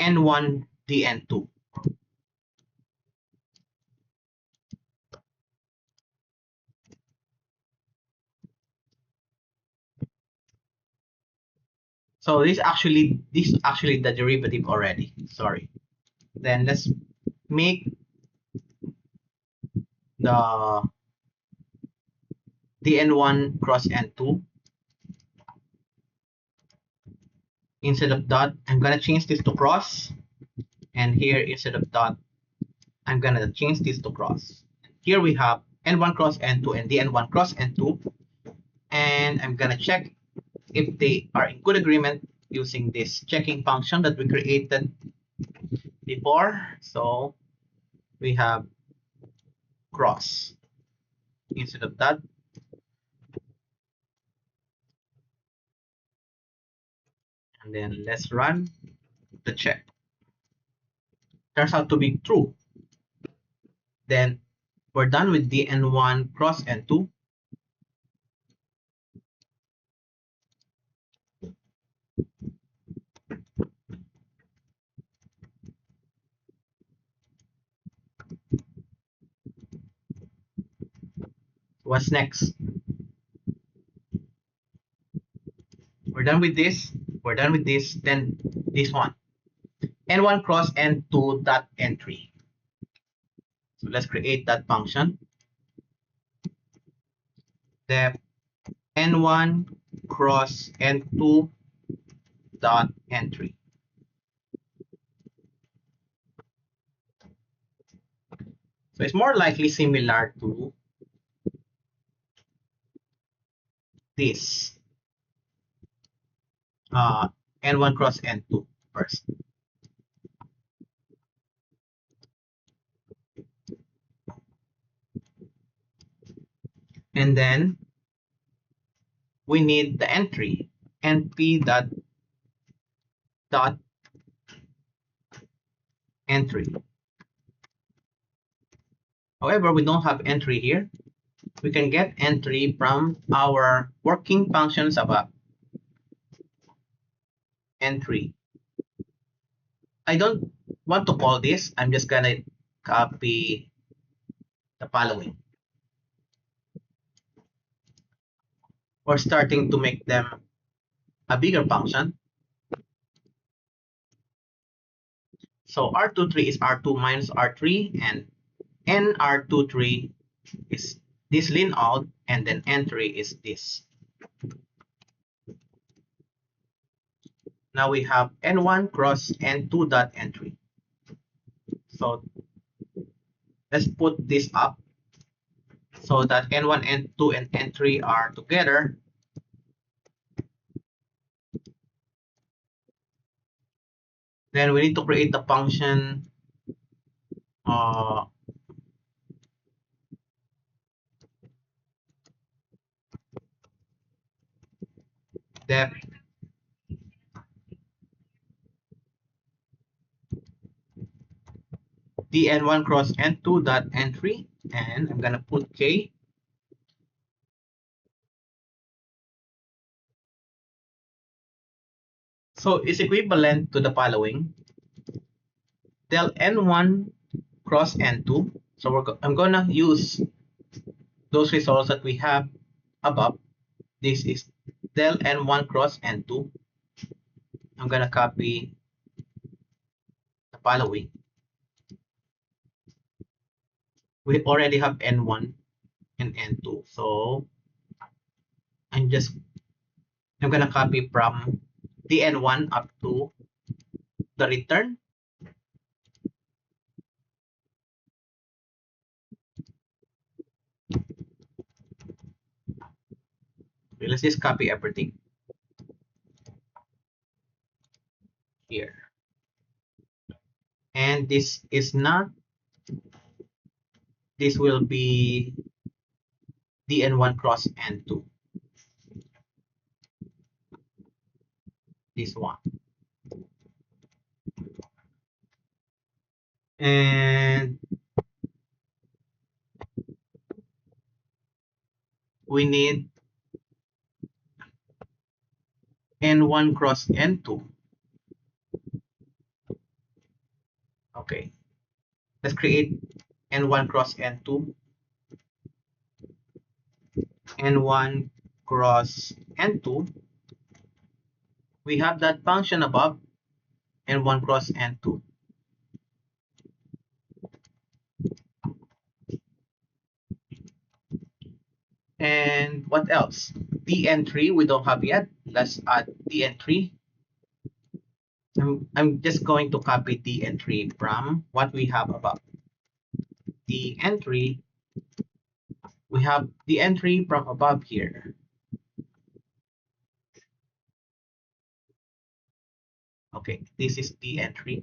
n1 dn2. So this is actually the derivative already. Sorry. Then let's make the dn1 cross n2. Instead of dot, I'm gonna change this to cross, and here instead of dot, I'm gonna change this to cross. Here we have n1 cross n2 and dn1 cross n2, and I'm gonna check if they are in good agreement using this checking function that we created before. So we have cross instead of that. And then let's run the check. Turns out to be true. Then we're done with dn1 cross n2. What's next? We're done with this. We're done with this. Then this one. n1 cross n2 dot entry. So let's create that function. Def n1 cross n2 dot entry. So it's more likely similar to this n1 cross n2 first. And then we need the entry np dot entry. However, we don't have entry here. We can get entry from our working functions above. Entry. I don't want to call this. I'm just gonna copy the following. We're starting to make them a bigger function. So R23 is R2 minus R3, and NR23 is this lean out, and then entry is this. Now we have N1 cross N2 dot entry. So let's put this up so that N1, N2, and N3 are together. Then we need to create the function def dn1 cross n2 dot entry, and I'm gonna put k. So it's equivalent to the following: del n1 cross n2. So I'm gonna use those results that we have above. This is del n1 cross n2. I'm gonna copy the following. We already have n1 and n2, so I'm gonna copy from dn1 up to the return. Okay, let's just copy everything here. And this is not, this will be dn1 cross n2. this one. And we need N1 cross N2. Okay, let's create N1 cross N2. N1 cross N2. We have that function above, N1 cross N2. And what else? Dn3 we don't have yet. Let's add Dn3. I'm just going to copy Dn3 from what we have above. Dn3, we have Dn3 from above here. Okay, this is Dn3.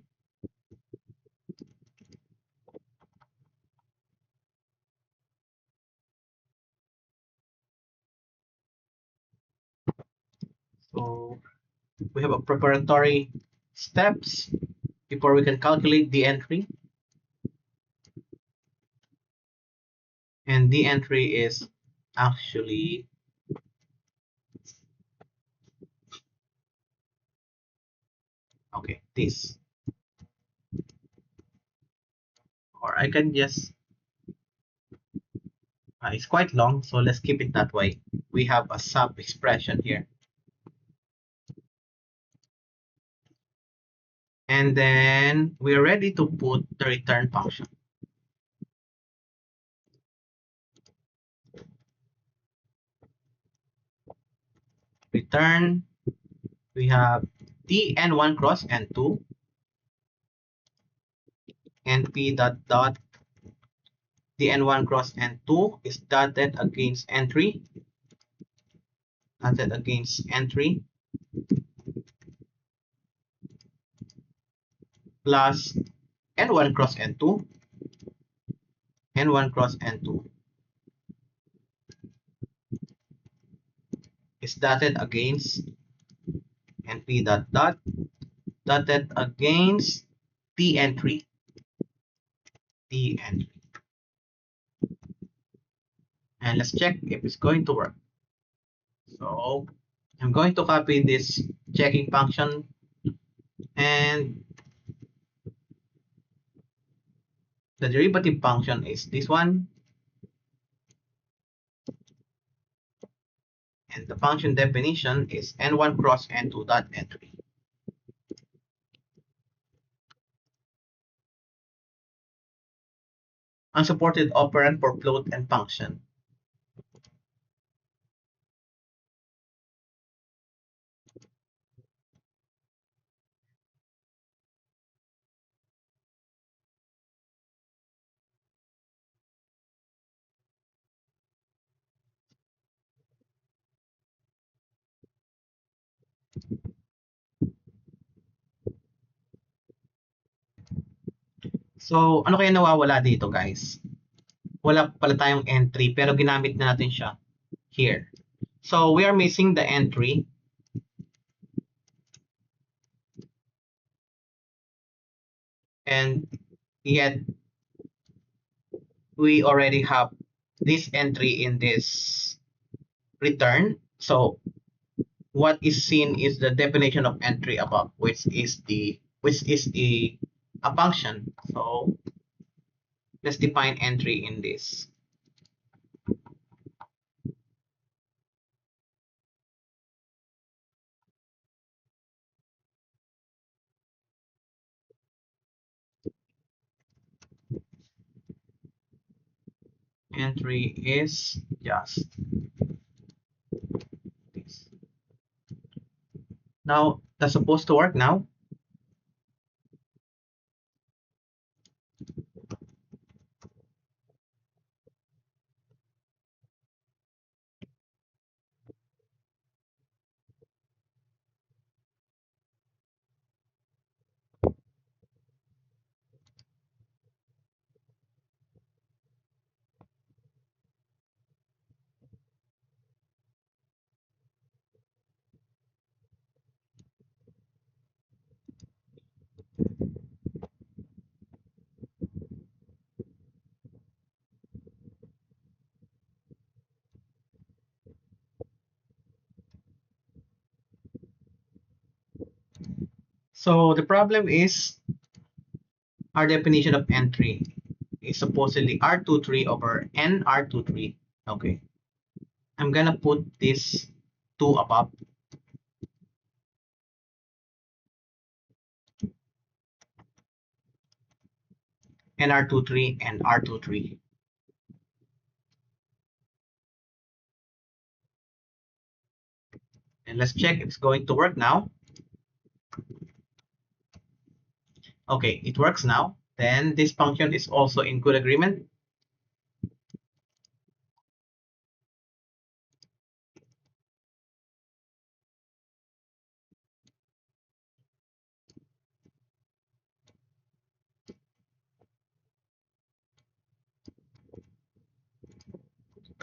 So we have a preparatory steps before we can calculate Dn3. And Dn3 is actually okay, this. Or I can just it's quite long, so let's keep it that way. We have a sub expression here. And then we're ready to put the return function. Return, we have Dn1 cross N2, np dot dot Dn1 cross N2 is dotted against N3, dotted against N3, plus N1 cross N2, N1 cross N2 is dotted against np dot dot dotted against Dn3, Dn3. And let's check if it's going to work. So I'm going to copy this checking function, and the derivative function is this one, and the function definition is N1 cross N2 dot N3. Unsupported operand for float and function. So ano kaya nawawala dito, guys? Wala pala tayong entry pero ginamit na natin siya here. So we are missing the entry. And yet we already have this entry in this return. So what is seen is the definition of entry above, which is a function. So let's define entry in this. Entry is just this. Now that's supposed to work now. So the problem is our definition of entry is supposedly R23 over N R23. Okay. I'm gonna put this 2 above. And R23 and R23. And let's check if it's going to work now. Okay, it works now. Then this function is also in good agreement.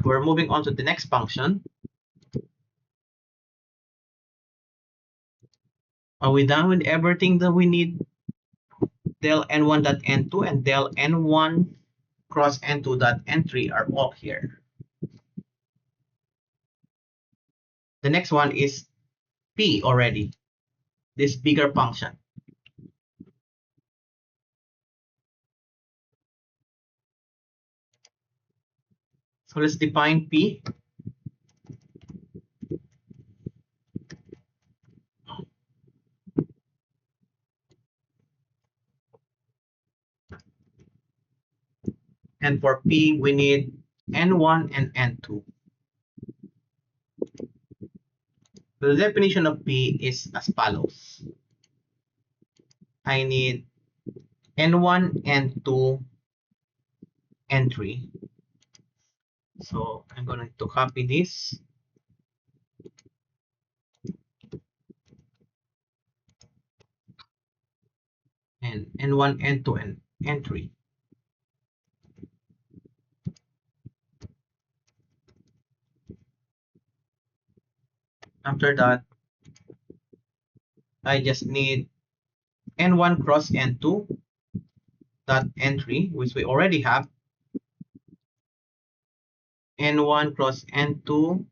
We're moving on to the next function. Are we done with everything that we need? Del n1.n2 and del n1 cross n2.n3 are all here. The next one is p already, this bigger function. So let's define p. And for p, we need n1 and n2. The definition of p is as follows. I need n1, n2, n3. So I'm going to copy this. And n1, n2, and n3. After that, I just need n1 cross n2 dot n3, which we already have. N1 cross n2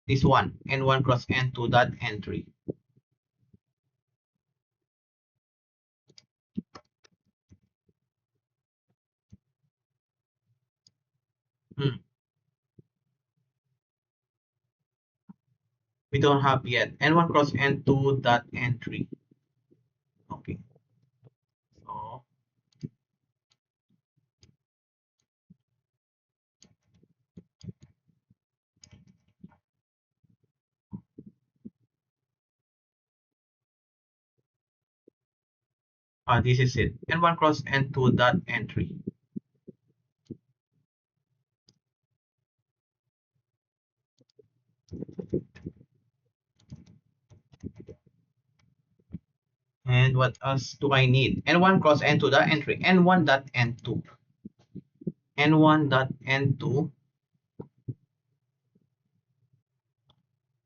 this one, n1 cross n2 dot n3. We don't have yet n1 cross n2 dot n3. Okay. So this is it. N1 cross n2 dot n3. And what else do I need? N1 cross n2 dot n3. N1 dot n2. N1 dot n2.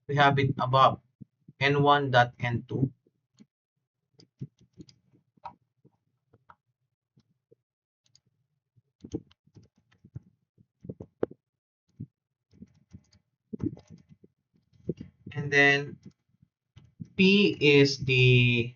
We have it above. N1 dot n2. And then P is the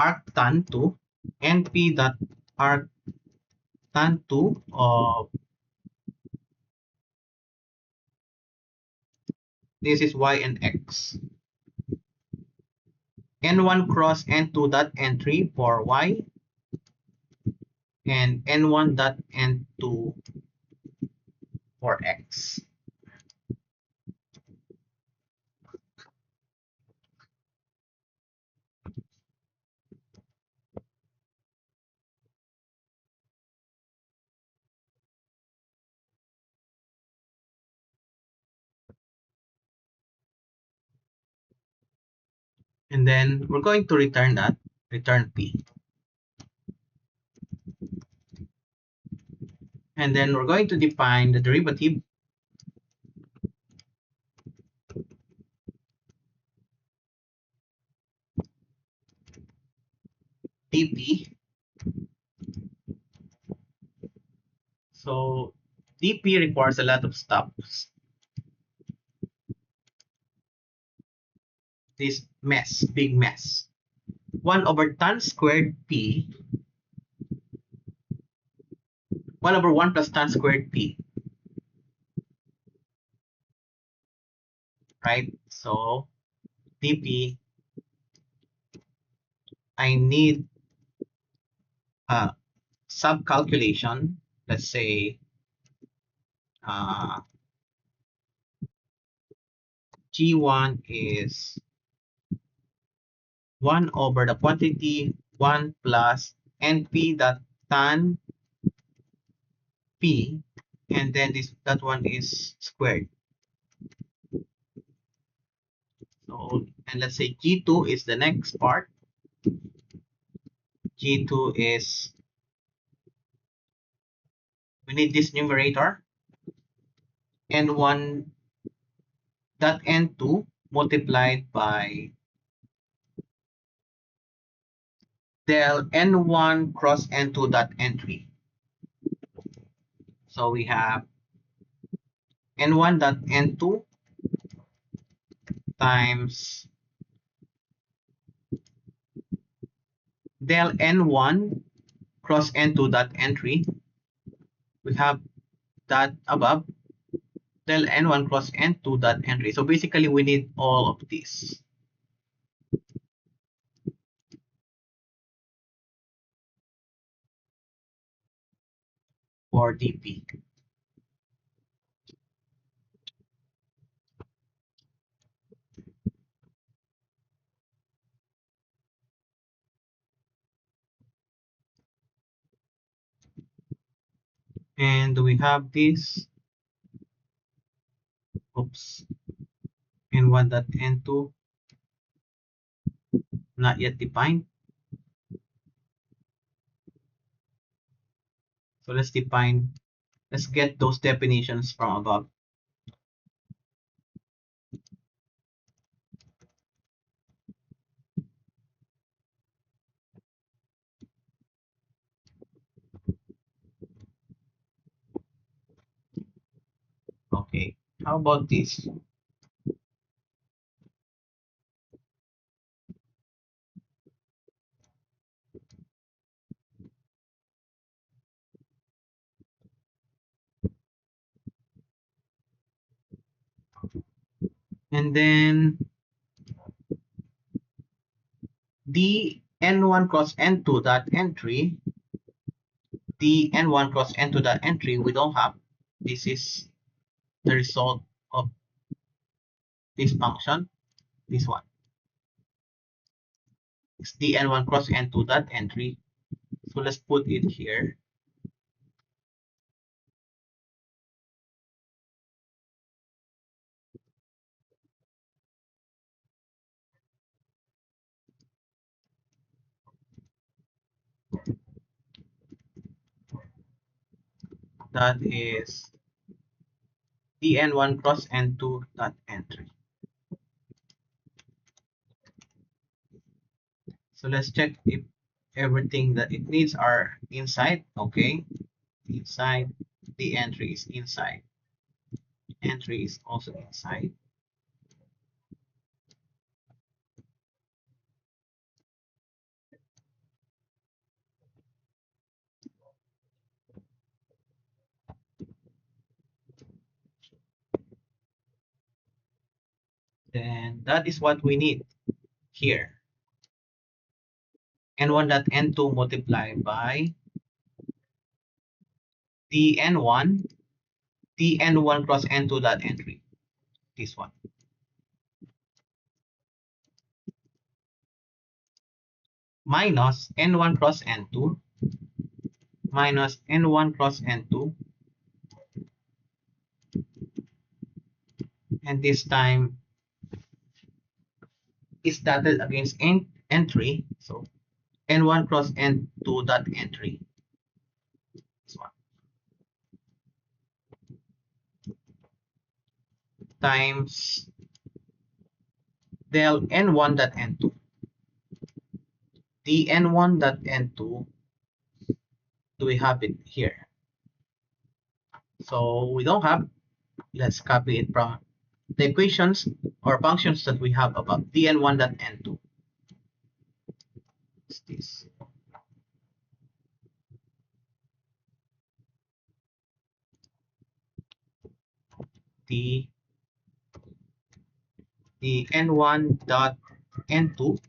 arctan2, np dot arctan2 of this is y and x. N1 cross n2 dot n3 for y and n1 dot n2 for x. And then we're going to return that, return p. And then we're going to define the derivative. dp. So dp requires a lot of steps. This mess, big mess. 1 over tan squared p, 1 over 1 plus tan squared p, right? So dp, I need a sub-calculation. Let's say G1 is 1 over the quantity 1 plus np dot tan p, and then that one is squared. So, and let's say G2 is the next part. G2 is, we need this numerator, n1 dot n2 multiplied by del n1 cross n2 dot n3. So we have n1 dot n2 times del n1 cross n2 dot n3. We have that above, del n1 cross n2 dot n3. So basically we need all of this. For dp. And we have this, oops, n1 dot n2 not yet defined. So let's get those definitions from above. Okay, how about this? And then the n1 cross n2 dot n3, the n1 cross n2 dot n3 we don't have. This is the result of this function, this one. It's the n1 cross n2 dot n3. So let's put it here. That is the n1 cross n2 dot n3. So let's check if everything that it needs are inside. Okay, inside, the entry is inside, entry is also inside. Then that is what we need here. N1 dot N2 multiplied by the N1, the N1 cross N2 dot N3, this one. Minus N1 cross N2 minus N1 cross N2, and this time is dotted against N3, so N1 cross N2 dot N3, this one, times del N1 dot N2, dn1 dot n2, do we have it here? So we don't have. Let's copy it from the equations or functions that we have about dn1 dot n2. What's this? The n1 dot n2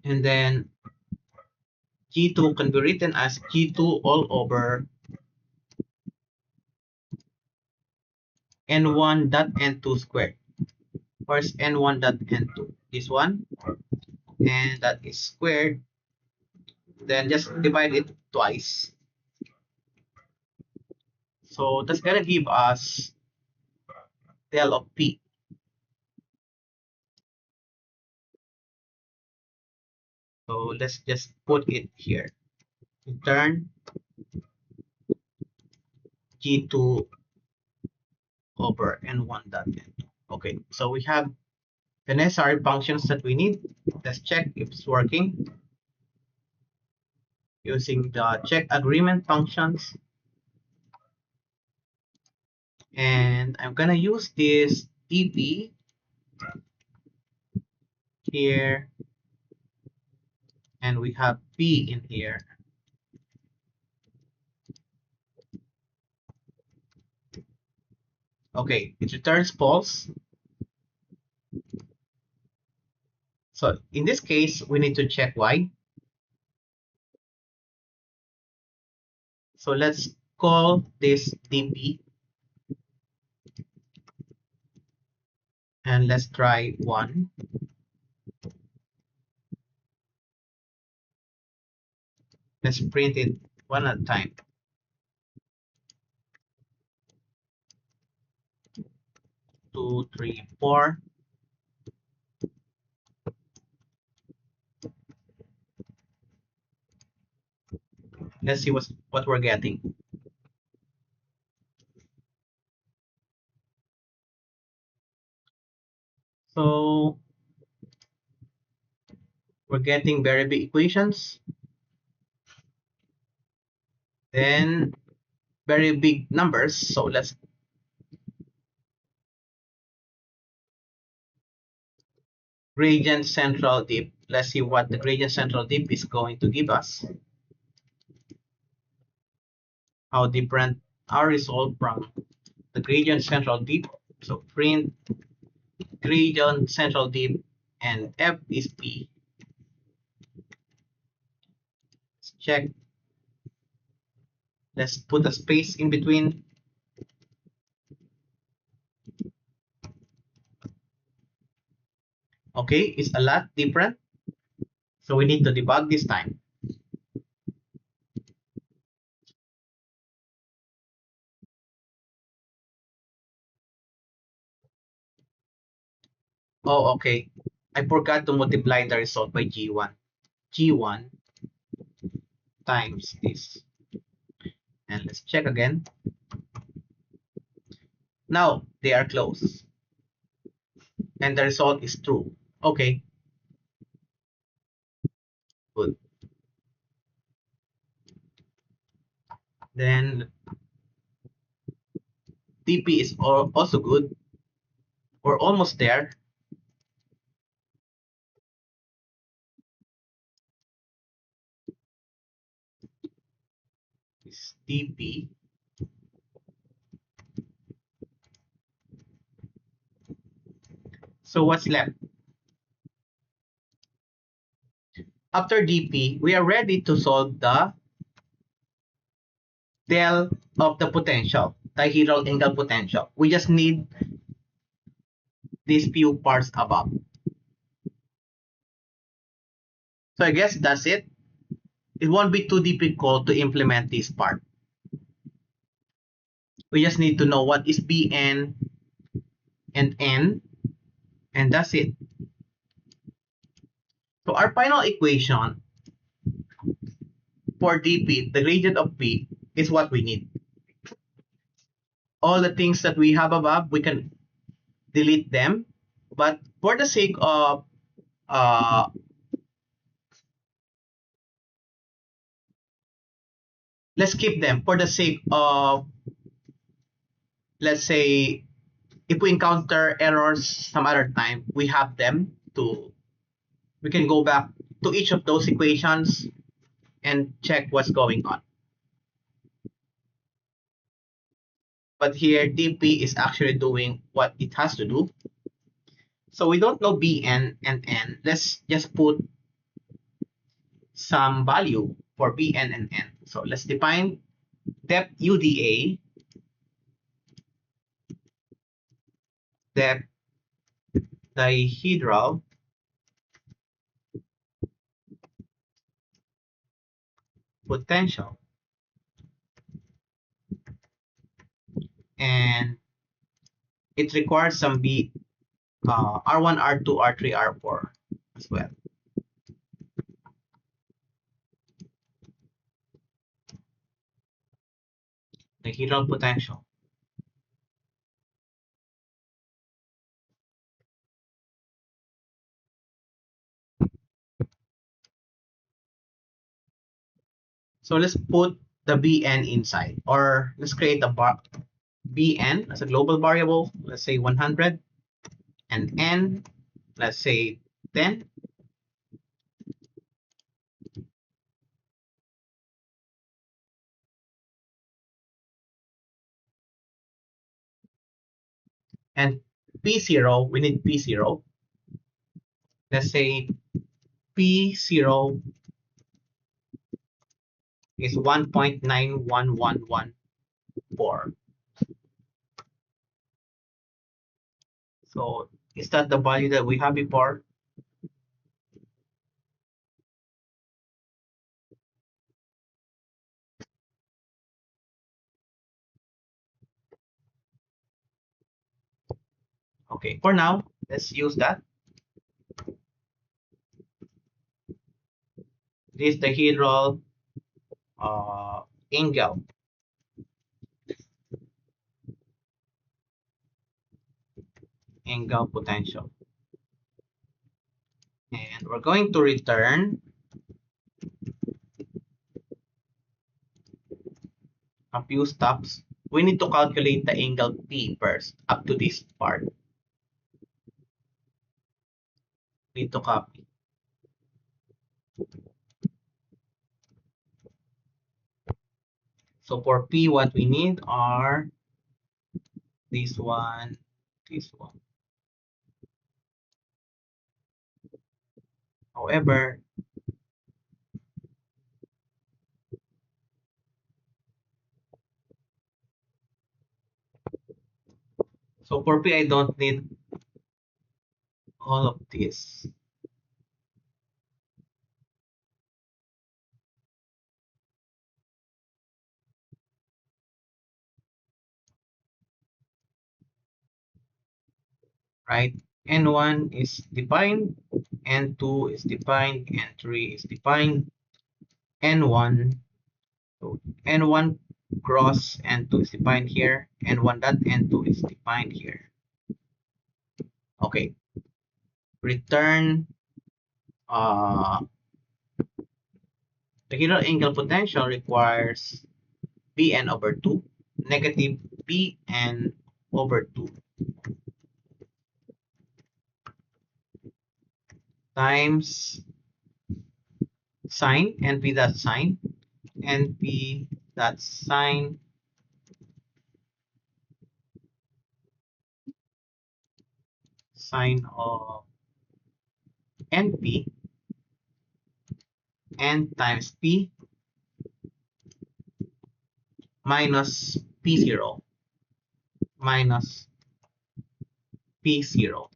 and then G2 can be written as G2 all over n1 dot n2 squared. Where's n1 dot n2? This one, and that is squared. Then just divide it twice. So that's gonna give us del of p. So let's just put it here. Return G2 over n1 dot n2. Okay, so we have the necessary functions that we need. Let's check if it's working using the check agreement functions. And I'm gonna use this dp here, and we have p in here. Okay, it returns false. So in this case, we need to check why. So let's call this dp and let's try 1. Let's print it one at a time. 2, 3, 4. Let's see what we're getting. So we're getting very big equations, then very big numbers. So let's gradient central dip. Let's see what the gradient central dip is going to give us. How different our result from the gradient central dip. So print gradient central dip and f is p. Let's check. Let's put a space in between. Okay, it's a lot different. So we need to debug this time. Oh, okay. I forgot to multiply the result by G1. G1 times this. And let's check again. Now they are close. And the result is true. Okay. Good. Then TP is also good. We're almost there. Is TP. So what's left? After DP, we are ready to solve the del of the potential, dihedral angle potential. We just need these few parts above. So I guess that's it. It won't be too difficult to implement this part. We just need to know what is Bn and N, and that's it. So our final equation for dP, the gradient of P, is what we need. all the things that we have above, we can delete them. But for the sake of let's keep them for the sake of, let's say, if we encounter errors some other time, we have them to, we can go back to each of those equations and check what's going on. But here dp is actually doing what it has to do. So we don't know bn and n. Let's just put some value for bn and n. So let's define depth UDA, depth dihedral potential, and it requires some R1, R2, R3, R4 as well. Dihedral potential. So let's put the bn inside, or let's create a bn as a global variable, let's say 100, and n, let's say 10. And p0, we need p0. Let's say p0 is 1.91114. So is that the value that we have before? Okay, for now, let's use that. This is the dihedral angle. Angle potential. And we're going to return a few steps. We need to calculate the angle P first up to this part. Need to copy. So for P, what we need are this one, this one. However, so for P, I don't need all of this. Right? N1 is defined, N2 is defined, N3 is defined, N1, so N1 cross N2 is defined here, N1 dot N2 is defined here. Okay. Return the dihedral angle potential requires Bn over 2, negative Bn over 2 times sine, NP dot sine, NP dot sine sine of NP, N times P minus P0 minus P0.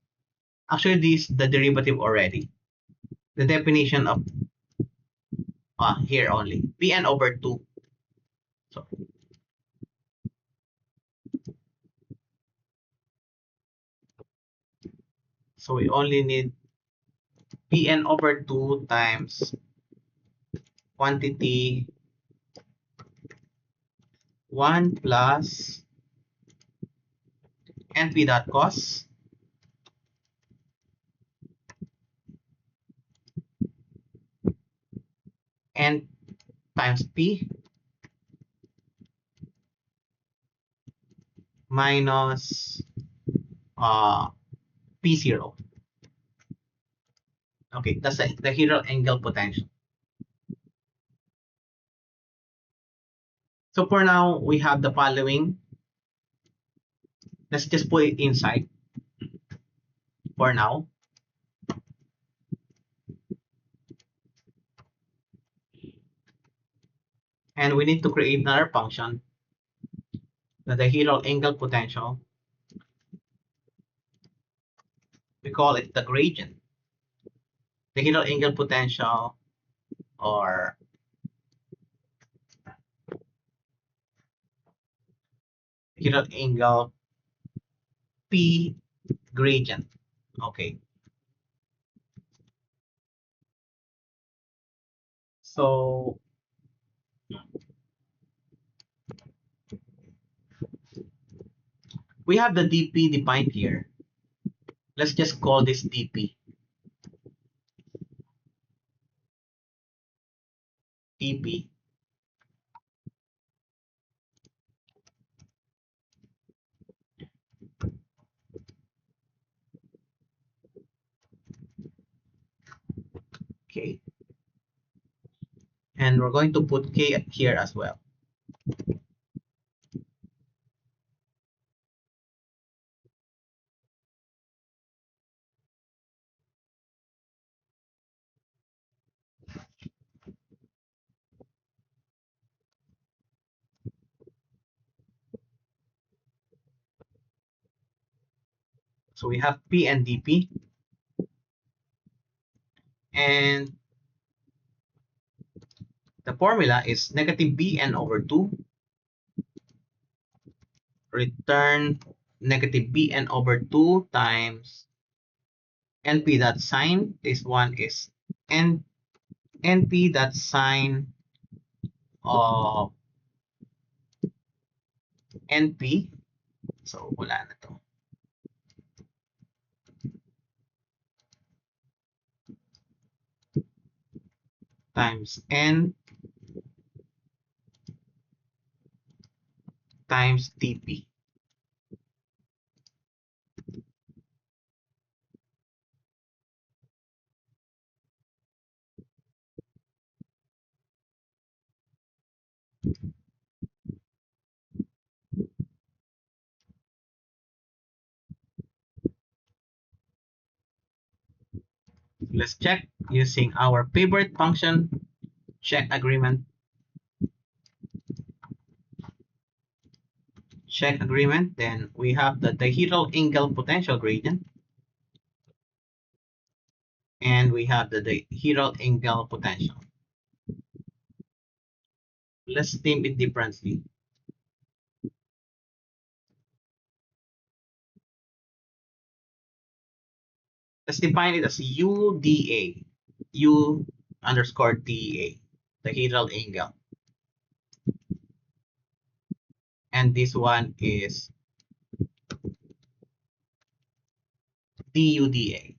Actually, this is the derivative already. The definition of here only, Pn over 2. So we only need Pn over 2 times quantity 1 plus np dot cos n times p minus p0. Okay, that's the helical angle potential. So for now, we have the following. Let's just put it inside for now. And we need to create another function, the helical angle potential. We call it the gradient. The helical angle potential, or helical angle P gradient. Okay. So we have the dp defined here. Let's just call this dp. dp. Okay. And we're going to put k here as well. So we have p and dp. And the formula is negative bn over 2 return negative bn over 2 times np dot sine. This one is np dot sine of np. So wala na to. Times n times dp. Let's check using our favorite function, check agreement. Check agreement, then we have the dihedral angle potential gradient. And we have the dihedral angle potential. Let's name it differently. Let's define it as UDA, U underscore DA, dihedral angle. And this one is DUDA.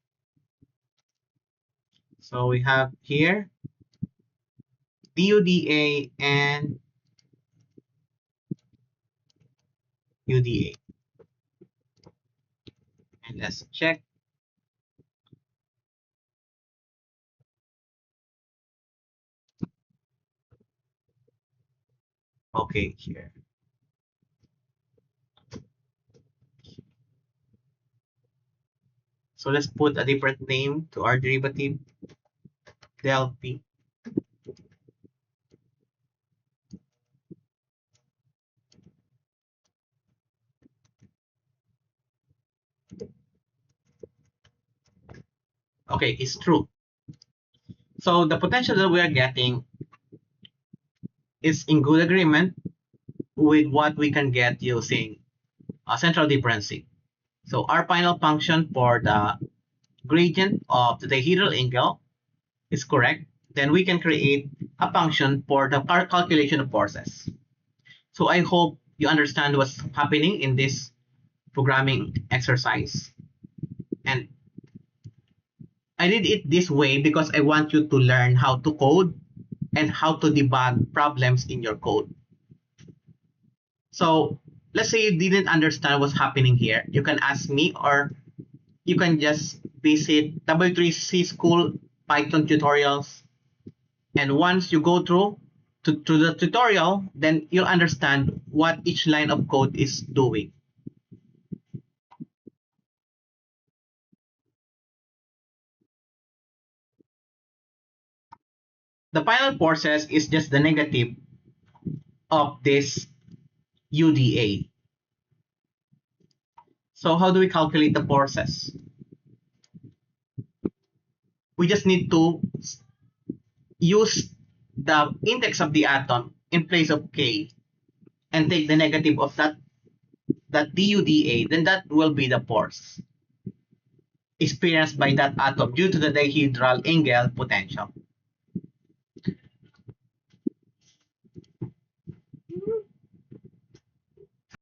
So we have here DUDA and UDA. And let's check. Okay, here. So let's put a different name to our derivative, del P. Okay, it's true. So the potential that we are getting is in good agreement with what we can get using central differencing. So our final function for the gradient of the dihedral angle is correct. Then we can create a function for the calculation of forces. So I hope you understand what's happening in this programming exercise. And I did it this way because I want you to learn how to code and how to debug problems in your code. So let's say you didn't understand what's happening here. You can ask me, or you can just visit W3C School Python tutorials. And once you go through to the tutorial, then you'll understand what each line of code is doing. The final process is just the negative of this UDA. So how do we calculate the forces? We just need to use the index of the atom in place of K and take the negative of that DUDA, then that will be the force experienced by that atom due to the dihedral angle potential.